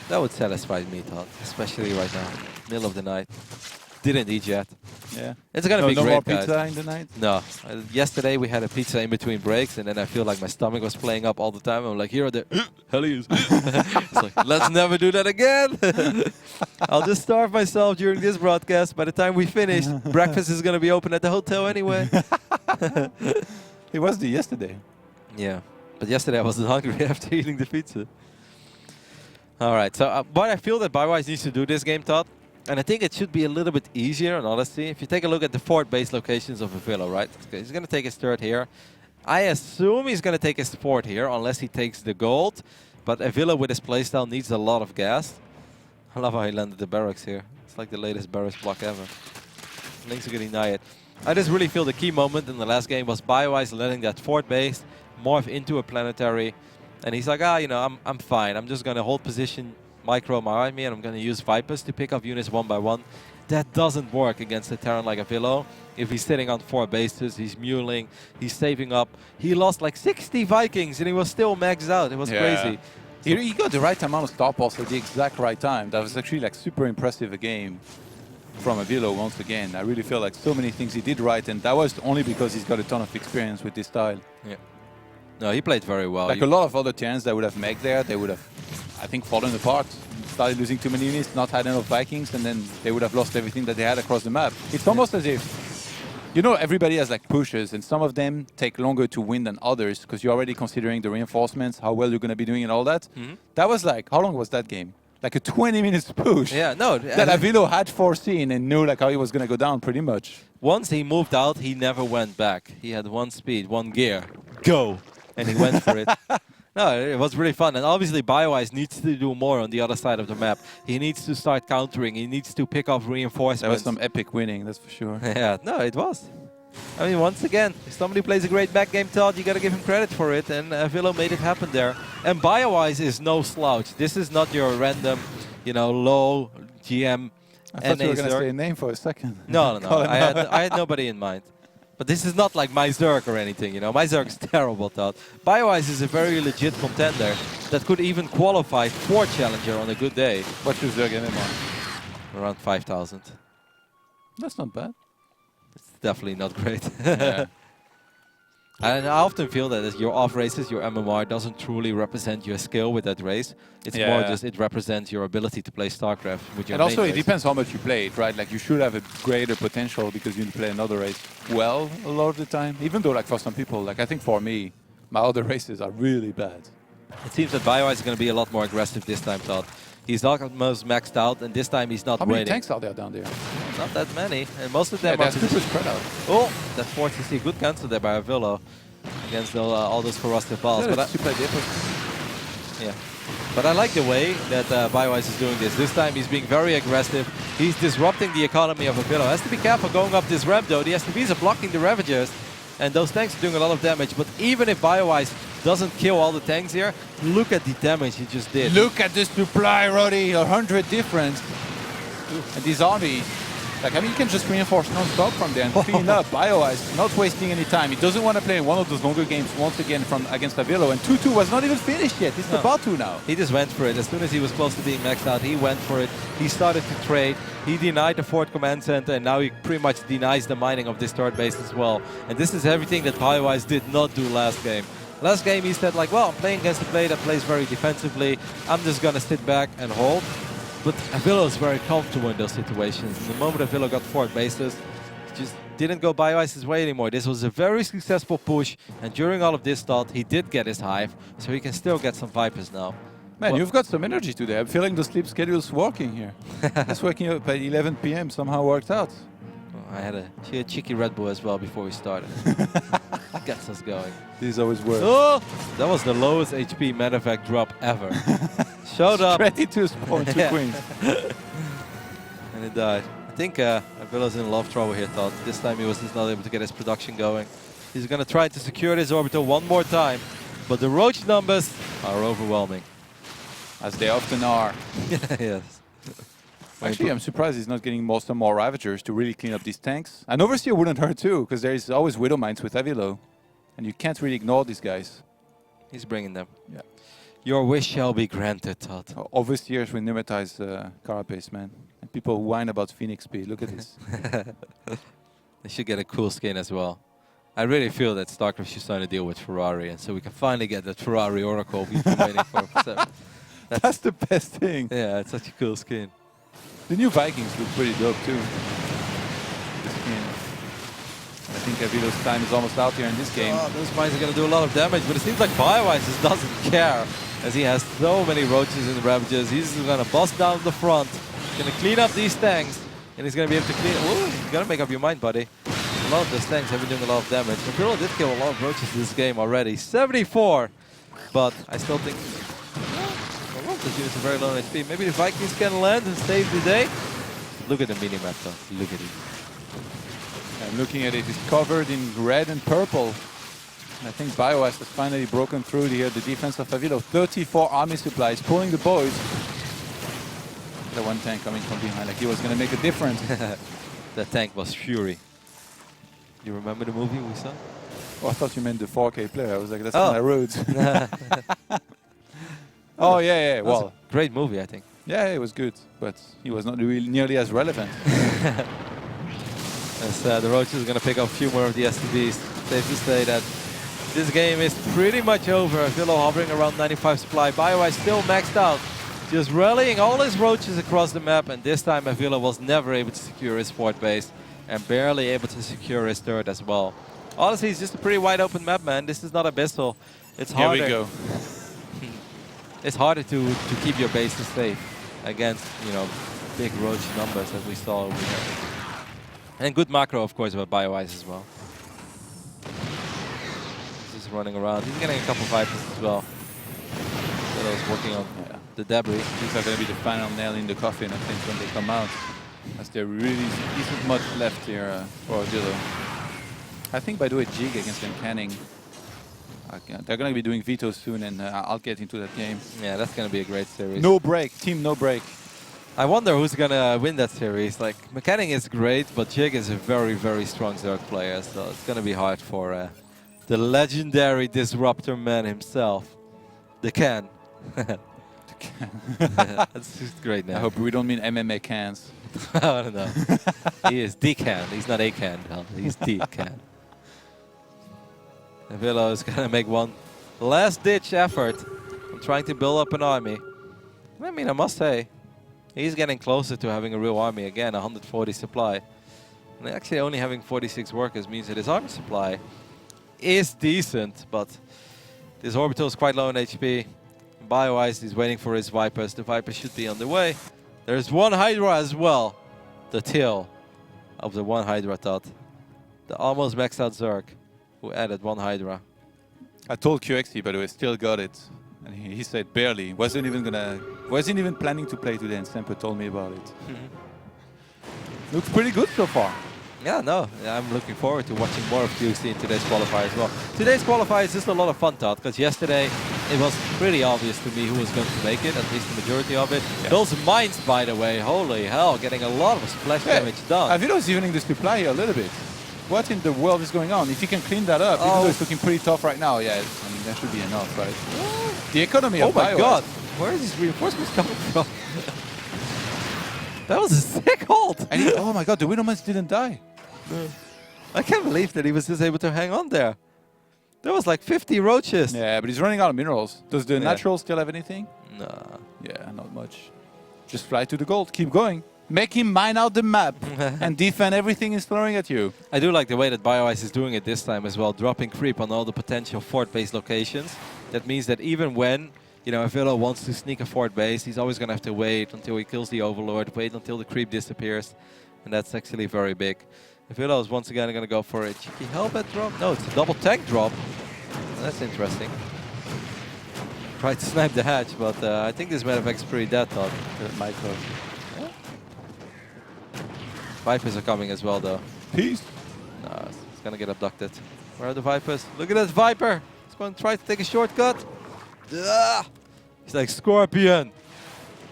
[SPEAKER 1] That would satisfy me, Todd, especially right now, middle of the night. Didn't eat yet.
[SPEAKER 2] Yeah.
[SPEAKER 1] It's gonna be great,
[SPEAKER 2] no more
[SPEAKER 1] guys.
[SPEAKER 2] pizza in the night?
[SPEAKER 1] No. Yesterday we had a pizza in between breaks, and then I feel like my stomach was playing up all the time. I'm like, here are the Hellions. It's like, let's never do that again. I'll just starve myself during this broadcast. By the time we finish, breakfast is gonna be open at the hotel anyway.
[SPEAKER 2] It was the yesterday.
[SPEAKER 1] Yeah, but yesterday I wasn't hungry after eating the pizza. All right, so what I feel that Bioice needs to do this game, Todd, and I think it should be a little bit easier, in honesty. If you take a look at the 4 base locations of avilo, right? Okay, he's going to take his 3rd here. I assume he's going to take his 4th here, unless he takes the gold. But avilo with his playstyle needs a lot of gas. I love how he landed the barracks here. It's like the latest barracks block ever. Links are going to deny it. I just really feel the key moment in the last game was Bioice letting that 4th base morph into a planetary. And he's like, you know, I'm fine. I'm just going to hold position, micro behind me, and I'm going to use Vipers to pick up units one by one. That doesn't work against a Terran like avilo. If he's sitting on 4 bases, he's muling, he's saving up. He lost like 60 Vikings, and he was still maxed out. It was crazy.
[SPEAKER 2] He got the right amount of star pulse at the exact right time. That was actually like super impressive a game from avilo once again. I really feel like so many things he did right, and that was only because he's got a ton of experience with this style.
[SPEAKER 1] Yeah. No, he played very well.
[SPEAKER 2] Like a lot of other Terrans that would have made there, they would have, I think, fallen apart. Started losing too many units, not had enough Vikings, and then they would have lost everything that they had across the map. It's almost as if, you know, everybody has like pushes, and some of them take longer to win than others because you're already considering the reinforcements, how well you're going to be doing and all that. That was like, how long was that game? Like a 20 minutes push.
[SPEAKER 1] Yeah, no.
[SPEAKER 2] That avilo had foreseen and knew like how he was going to go down pretty much.
[SPEAKER 1] Once he moved out, he never went back. He had 1 speed, 1 gear. Go! And he went for it. No, it was really fun. And obviously, Bioice needs to do more on the other side of the map. He needs to start countering. He needs to pick up reinforcements.
[SPEAKER 2] There was some epic winning, that's for sure.
[SPEAKER 1] Yeah, no, it was. I mean, once again, if somebody plays a great back game, Todd, you got to give him credit for it. And avilo made it happen there. And Bioice is no slouch. This is not your random, you know, low GM.
[SPEAKER 2] I thought you were going to say a name for a second.
[SPEAKER 1] No. I had nobody in mind. But this is not like my Zerg or anything, you know. My Zerg is terrible, Todd. Bioice is a very legit contender that could even qualify for Challenger on a good day.
[SPEAKER 2] What's your Zerg MMR?
[SPEAKER 1] Around 5,000.
[SPEAKER 2] That's not bad.
[SPEAKER 1] It's definitely not great.
[SPEAKER 2] Yeah.
[SPEAKER 1] And I often feel that as your off races, your MMR doesn't truly represent your skill with that race. It's more just it represents your ability to play StarCraft with your
[SPEAKER 2] And also
[SPEAKER 1] main
[SPEAKER 2] it
[SPEAKER 1] race.
[SPEAKER 2] depends how much you play it, right? Like you should have a greater potential because you play another race well a lot of the time. Even though like for some people, like I think for me, my other races are really bad.
[SPEAKER 1] It seems that Bioice is going to be a lot more aggressive this time, Todd. He's almost maxed out, and this time he's not waiting.
[SPEAKER 2] How many tanks are there down there?
[SPEAKER 1] Not that many, and most of them
[SPEAKER 2] are
[SPEAKER 1] super
[SPEAKER 2] spread out.
[SPEAKER 1] Oh, that forced to see good cancel there by avilo against all those corrosive balls.
[SPEAKER 2] Yeah,
[SPEAKER 1] but I like the way that Bioice is doing this. This time he's being very aggressive. He's disrupting the economy of avilo. Has to be careful going up this ramp though. The STVs are blocking the Ravagers, and those tanks are doing a lot of damage. But even if Bioice doesn't kill all the tanks here, look at the damage he just did.
[SPEAKER 2] Look at the supply, Roddy, 100 difference. And these armies, like, I mean, you can just reinforce non-stop from there and clean up. Bioice, not wasting any time. He doesn't want to play one of those longer games once again against avilo. And 2-2 was not even finished yet. It's about to now.
[SPEAKER 1] He just went for it. As soon as he was close to being maxed out, he went for it. He started to trade. He denied the 4th command center, and now he pretty much denies the mining of this 3rd base as well. And this is everything that Bioice did not do last game. Last game he said like, well, I'm playing against a play that plays very defensively. I'm just going to sit back and hold. But avilo is very comfortable in those situations. And the moment avilo got 4 bases, he just didn't go Bioice's way anymore. This was a very successful push. And during all of this thought, he did get his hive. So he can still get some Vipers now.
[SPEAKER 2] Man, well, you've got some energy today. I'm feeling the sleep schedule's working here. It's waking up at 11 p.m. somehow worked out.
[SPEAKER 1] I had a cheeky Red Bull as well before we started. Gets us going.
[SPEAKER 2] These always work.
[SPEAKER 1] Oh, that was the lowest HP medevac drop ever. Showed up.
[SPEAKER 2] Ready to spawn 2 queens.
[SPEAKER 1] And it died. I think avilo's in a lot of trouble here, Todd. This time he was just not able to get his production going. He's going to try to secure this orbital one more time. But the roach numbers are overwhelming.
[SPEAKER 2] As they often are.
[SPEAKER 1] Yes.
[SPEAKER 2] Actually, I'm surprised he's not getting some more Ravagers to really clean up these tanks. An Overseer wouldn't hurt too, because there's always Widow Mines with avilo. And you can't really ignore these guys.
[SPEAKER 1] He's bringing them.
[SPEAKER 2] Yeah.
[SPEAKER 1] Your wish shall be granted, Todd.
[SPEAKER 2] Overseers will pneumatize Carapace, man. And people who whine about Phoenix speed. Look at this.
[SPEAKER 1] They should get a cool skin as well. I really feel that StarCraft should sign a deal with Ferrari, and so we can finally get that Ferrari Oracle we've been waiting for.
[SPEAKER 2] That's the best thing.
[SPEAKER 1] Yeah, it's such a cool skin.
[SPEAKER 2] The new Vikings look pretty dope too. The skin. I think Avilo's time is almost out here in this game.
[SPEAKER 1] Oh, those mines are going to do a lot of damage, but it seems like Bioice just doesn't care, as he has so many roaches and ravages. He's going to bust down the front, going to clean up these tanks, and he's going to be able to clean. Ooh, you got to make up your mind, buddy. A lot of those tanks have been doing a lot of damage. avilo did kill a lot of roaches this game already. 74, but I still think a lot of those units are very low on HP. Maybe the Vikings can land and save the day. Look at the mini-map though. Look at it.
[SPEAKER 2] I'm looking at it. It's covered in red and purple. And I think Bioice has finally broken through the defense of avilo. 34 army supplies, pulling the boys. The one tank coming from behind, like he was going to make a difference.
[SPEAKER 1] That tank was Fury. You remember the movie we saw?
[SPEAKER 2] Oh, I thought you meant the 4K player. I was like, that's kind of rude. Oh, yeah. Well,
[SPEAKER 1] great movie, I think.
[SPEAKER 2] Yeah, it was good, but he was not really nearly as relevant.
[SPEAKER 1] As the Roaches are going to pick up a few more of the STBs. Safe to say that this game is pretty much over. avilo hovering around 95 supply. Bioice still maxed out. Just rallying all his Roaches across the map, and this time avilo was never able to secure his fort base and barely able to secure his third as well. Honestly, it's just a pretty wide open map, man. This is not Abyssal. It's harder.
[SPEAKER 2] Here we go.
[SPEAKER 1] It's harder to keep your bases safe against, you know, big roach numbers as we saw over here. And good macro, of course, about Bioice as well. He's just running around. He's getting a couple Vipers as well. avilo's working on the debris.
[SPEAKER 2] These are going to be the final nail in the coffin, I think, when they come out. As there really isn't much left here for avilo. I think, by the way, Jig against Canning. They're going to be doing veto soon, and I'll get into that game.
[SPEAKER 1] Yeah, that's going to be a great series.
[SPEAKER 2] No break, team no break.
[SPEAKER 1] I wonder who's going to win that series. Like, Mechanic is great, but Jig is a very, very strong Zerg player, so it's going to be hard for the legendary Disruptor man himself, the Can. That's just great now.
[SPEAKER 2] I hope we don't mean MMA cans.
[SPEAKER 1] I don't know. He is the Can. He's not a Can. No, he's the Can. avilo is going to make one last-ditch effort in trying to build up an army. I mean, I must say, he's getting closer to having a real army again, 140 supply. And actually only having 46 workers means that his army supply is decent, but this orbital is quite low in HP. Bioice is waiting for his Vipers. The Vipers should be on the way. There's one Hydra as well. The tail of the one Hydra thought. The almost maxed out Zerg, who added one Hydra.
[SPEAKER 2] I told QXT, by the way, still got it. And he said barely. Wasn't even planning to play today, and Semper told me about it. Looks pretty good so far.
[SPEAKER 1] Yeah, no, I'm looking forward to watching more of QXT in today's qualifier as well. Today's qualifier is just a lot of fun, Todd, because yesterday it was pretty obvious to me who was going to make it, at least the majority of it. Yeah. Those mines, by the way, holy hell, getting a lot of splash damage done.
[SPEAKER 2] avilo's evening the supply here a little bit. What in the world is going on? If you can clean that up, even though it's looking pretty tough right now, yeah, I mean, that should be enough, right? The economy of
[SPEAKER 1] my god, where are these reinforcements coming from? That was a sick hold!
[SPEAKER 2] And oh my god, the Widowmans didn't die.
[SPEAKER 1] I can't believe that he was just able to hang on there. There was like 50 roaches.
[SPEAKER 2] Yeah, but he's running out of minerals. Does the natural still have anything?
[SPEAKER 1] Nah.
[SPEAKER 2] Yeah, not much. Just fly to the gold, keep going. Make him mine out the map and defend everything he's throwing at you.
[SPEAKER 1] I do like the way that Bioice is doing it this time as well, dropping creep on all the potential fort base locations. That means that even when, you know, avilo wants to sneak a fort base, he's always going to have to wait until he kills the Overlord, wait until the creep disappears. And that's actually very big. avilo is once again going to go for a cheeky helmet drop. No, it's a double tank drop. That's interesting. Tried to snipe the hatch, but I think this Medivac is pretty dead, Todd.
[SPEAKER 2] Micro.
[SPEAKER 1] Vipers are coming as well, though.
[SPEAKER 2] Peace.
[SPEAKER 1] No, it's going to get abducted. Where are the Vipers? Look at that Viper. He's going to try to take a shortcut. He's like, Scorpion.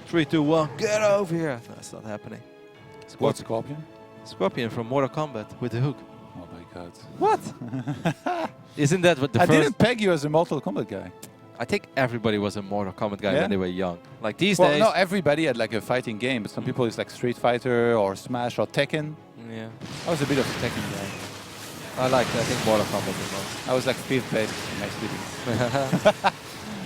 [SPEAKER 1] 3, 2, 1. Get over here. No, that's not happening.
[SPEAKER 2] What Scorpion?
[SPEAKER 1] Scorpion from Mortal Kombat with the hook.
[SPEAKER 2] Oh my god.
[SPEAKER 1] What? Isn't that what the
[SPEAKER 2] I didn't peg you as a Mortal Kombat guy.
[SPEAKER 1] I think everybody was a Mortal Kombat guy when they were young. Like these
[SPEAKER 2] days...
[SPEAKER 1] Well,
[SPEAKER 2] no, everybody had like a fighting game, but some people it's like Street Fighter or Smash or Tekken.
[SPEAKER 1] Yeah.
[SPEAKER 2] I was a bit of a Tekken guy.
[SPEAKER 1] I think Mortal Kombat the most.
[SPEAKER 2] I was like 5th base in my sleeping.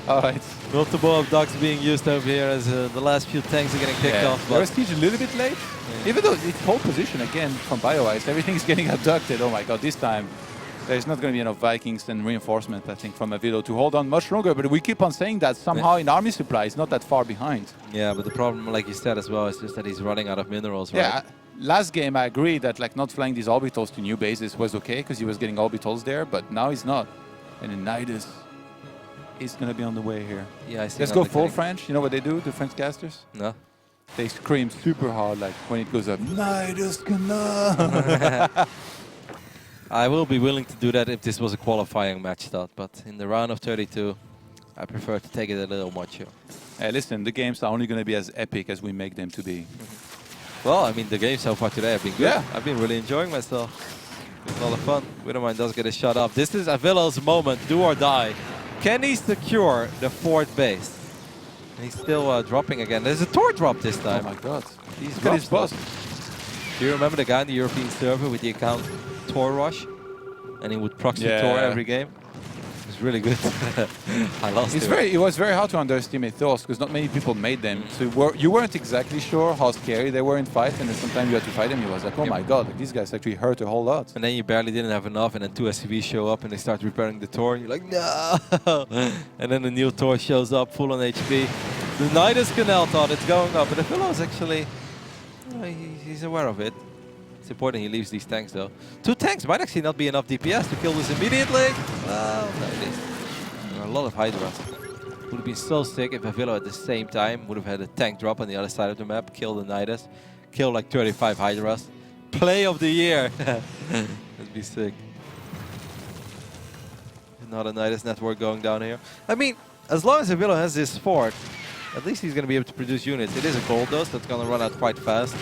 [SPEAKER 2] Alright.
[SPEAKER 1] Multiple abducts being used over here as the last few tanks are getting picked off.
[SPEAKER 2] But Prestige a little bit late. Even though it's pole position again from Bioice, everything's getting abducted. Oh my god, this time there's not going to be enough Vikings and reinforcement, I think, from avilo to hold on much longer. But we keep on saying that somehow in army supply, it's not that far behind.
[SPEAKER 1] Yeah, but the problem, like you said as well, is just that he's running out of minerals, right?
[SPEAKER 2] Yeah, last game I agree that like not flying these orbitals to new bases was okay because he was getting orbitals there, but now he's not. And then Nidus is going to be on the way here.
[SPEAKER 1] Yeah, I see.
[SPEAKER 2] Let's go full French. You know what they do, the French casters?
[SPEAKER 1] No.
[SPEAKER 2] They scream super hard, like when it goes up, Nidus Canal.
[SPEAKER 1] I will be willing to do that if this was a qualifying match, but in the round of 32, I prefer to take it a little much.
[SPEAKER 2] Hey, listen, the games are only going to be as epic as we make them to be.
[SPEAKER 1] Well, I mean, the games so far today have been good.
[SPEAKER 2] Yeah.
[SPEAKER 1] I've been really enjoying myself. It's a lot of fun. Widowmine does get a shot up. This is avilo's moment, do or die. Can he secure the 4th base? And he's still dropping again. There's a Tor drop this time.
[SPEAKER 2] Oh my god.
[SPEAKER 1] He's
[SPEAKER 2] Look at his boss.
[SPEAKER 1] Do you remember the guy in the European server with the account Tor Rush? And he would proxy Tor every game? It was really good. I lost it.
[SPEAKER 2] It was very hard to underestimate Thors because not many people made them. So you weren't exactly sure how scary they were in fight, and then sometimes you had to fight them. You was like, oh my god, like, these guys actually hurt a whole lot.
[SPEAKER 1] And then you barely didn't have enough, and then 2 SCVs show up and they start repairing the Tor, and you're like, no! And then the new Tor shows up full on HP. The Nidus Canal thought it's going up, but the fellow is actually, he's aware of it. It's important he leaves these tanks though. 2 tanks might actually not be enough DPS to kill this immediately. Well, no, it is. There are a lot of Hydras. Would have been so sick if avilo at the same time would have had a tank drop on the other side of the map, kill the Nidus, kill like 35 Hydras. Play of the year. That'd be sick. Not a Nidus network going down here. I mean, as long as avilo has this fort, at least he's going to be able to produce units. It is a gold dust that's going to run out quite fast.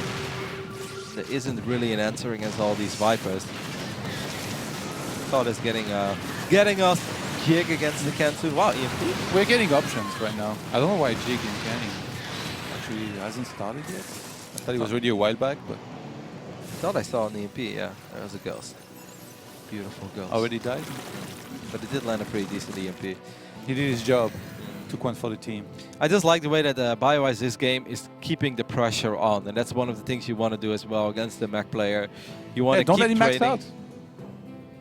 [SPEAKER 1] There isn't really an answer against all these Vipers. Thought is getting us Jig against the Kansu. Wow, EMP.
[SPEAKER 2] We're getting options right now. I don't know why Jig in canning actually hasn't started yet. I thought he was already a while back, but
[SPEAKER 1] I thought I saw an EMP, yeah. There was a ghost. Beautiful ghost.
[SPEAKER 2] Already died?
[SPEAKER 1] But it did land a pretty decent EMP.
[SPEAKER 2] He did his job. Took one for the team.
[SPEAKER 1] I just like the way that Bioice this game is keeping the pressure on, and that's one of the things you want to do as well against the Mac player. You want to
[SPEAKER 2] don't
[SPEAKER 1] keep
[SPEAKER 2] let him max out.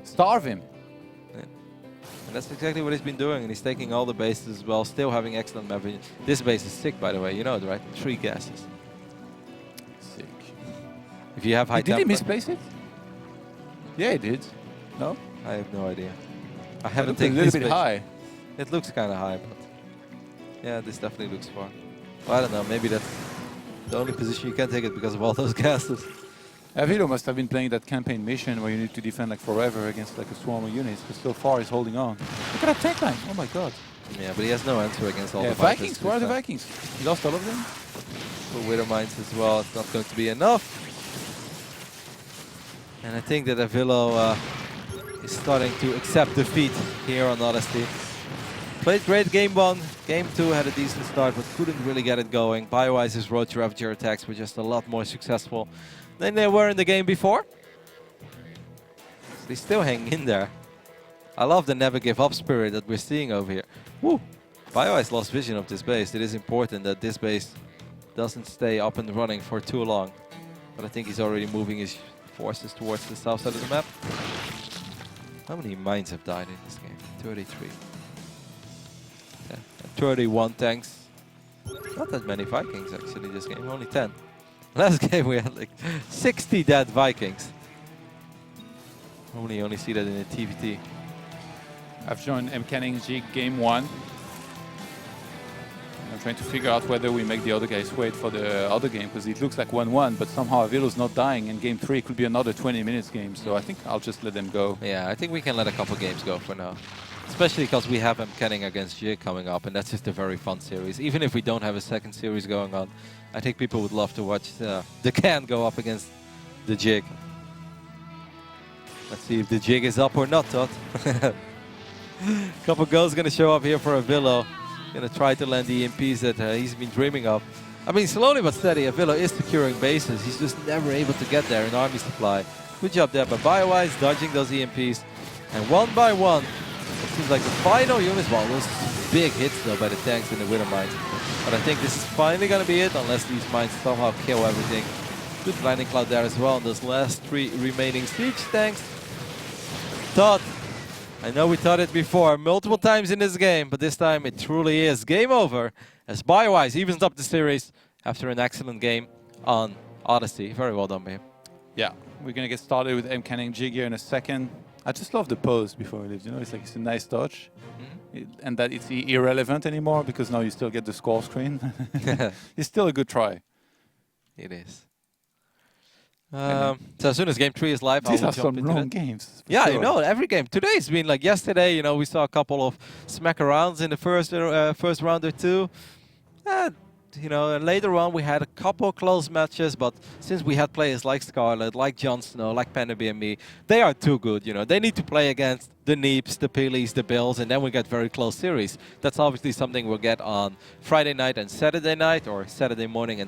[SPEAKER 1] Starve him. Yeah. And that's exactly what he's been doing, and he's taking all the bases as well, still having excellent map vision. This base is sick, by the way. You know it, right? 3 gases.
[SPEAKER 2] Sick.
[SPEAKER 1] If you have high tempo.
[SPEAKER 2] Did he misplace it? Yeah, he did. No?
[SPEAKER 1] I have no idea. I haven't
[SPEAKER 2] taken
[SPEAKER 1] taken
[SPEAKER 2] a little bit high.
[SPEAKER 1] It looks kind of high, but yeah, this definitely looks far. Well, I don't know, maybe that's the only position you can take it because of all those gases.
[SPEAKER 2] avilo must have been playing that campaign mission where you need to defend like forever against like a swarm of units, but so far he's holding on. Look at that tank line! Oh my god.
[SPEAKER 1] Yeah, but he has no answer against all the
[SPEAKER 2] Vikings. Where are the Vikings? He lost all of them?
[SPEAKER 1] For Widowmines as well, it's not going to be enough. And I think that avilo is starting to accept defeat here on Odyssey. Played great game 1, game 2 had a decent start, but couldn't really get it going. Bioice's Road to Ravager attacks were just a lot more successful than they were in the game before. So they still hang in there. I love the never give up spirit that we're seeing over here. Woo! Bioice lost vision of this base. It is important that this base doesn't stay up and running for too long. But I think he's already moving his forces towards the south side of the map. How many mines have died in this game? 33. Yeah, 31 tanks. Not that many Vikings actually this game, only 10. Last game we had like 60 dead Vikings. Only see that in the TVT.
[SPEAKER 2] I've joined M-Canning Jig game 1. I'm trying to figure out whether we make the other guys wait for the other game because it looks like 1-1, but somehow avilo's not dying, and game 3 could be another 20 minutes game, so I think I'll just let them go.
[SPEAKER 1] Yeah, I think we can let a couple games go for now. Especially because we have M-Canning against Jig coming up, and that's just a very fun series. Even if we don't have a second series going on, I think people would love to watch the Can go up against the Jig. Let's see if the Jig is up or not, Todd. Couple girls gonna show up here for avilo. Gonna try to land the EMPs that he's been dreaming of. I mean, slowly but steady, avilo is securing bases. He's just never able to get there in army supply. Good job there by Bioice, dodging those EMPs. And one by one, it seems like the final units, well, those big hits though by the tanks and the Widowmines. But I think this is finally gonna be it, unless these mines somehow kill everything. Good landing cloud there as well on those last 3 remaining siege tanks. Thought, I know we thought it before multiple times in this game, but this time it truly is game over as Bioice evens up the series after an excellent game on Odyssey. Very well done, babe.
[SPEAKER 2] Yeah, we're going to get started with M-Canning Jig here in a second. I just love the pose before we leave. You know, it's like it's a nice touch. And that it's irrelevant anymore because now you still get the score screen. It's still a good try.
[SPEAKER 1] It is. So as soon as game 3 is live,
[SPEAKER 2] these
[SPEAKER 1] I will
[SPEAKER 2] are
[SPEAKER 1] jump
[SPEAKER 2] some
[SPEAKER 1] into
[SPEAKER 2] long
[SPEAKER 1] it.
[SPEAKER 2] games.
[SPEAKER 1] Yeah,
[SPEAKER 2] sure.
[SPEAKER 1] you know, every game. Today's been like yesterday. You know, we saw a couple of smack arounds in the first round or two. You know, and later on we had a couple close matches, but since we had players like Scarlet, like Jon Snow, like Penderby and me, they are too good, you know. They need to play against the Neeps, the Peelies, the Bills, and then we get very close series. That's obviously something we'll get on Friday night and Saturday night, or Saturday morning and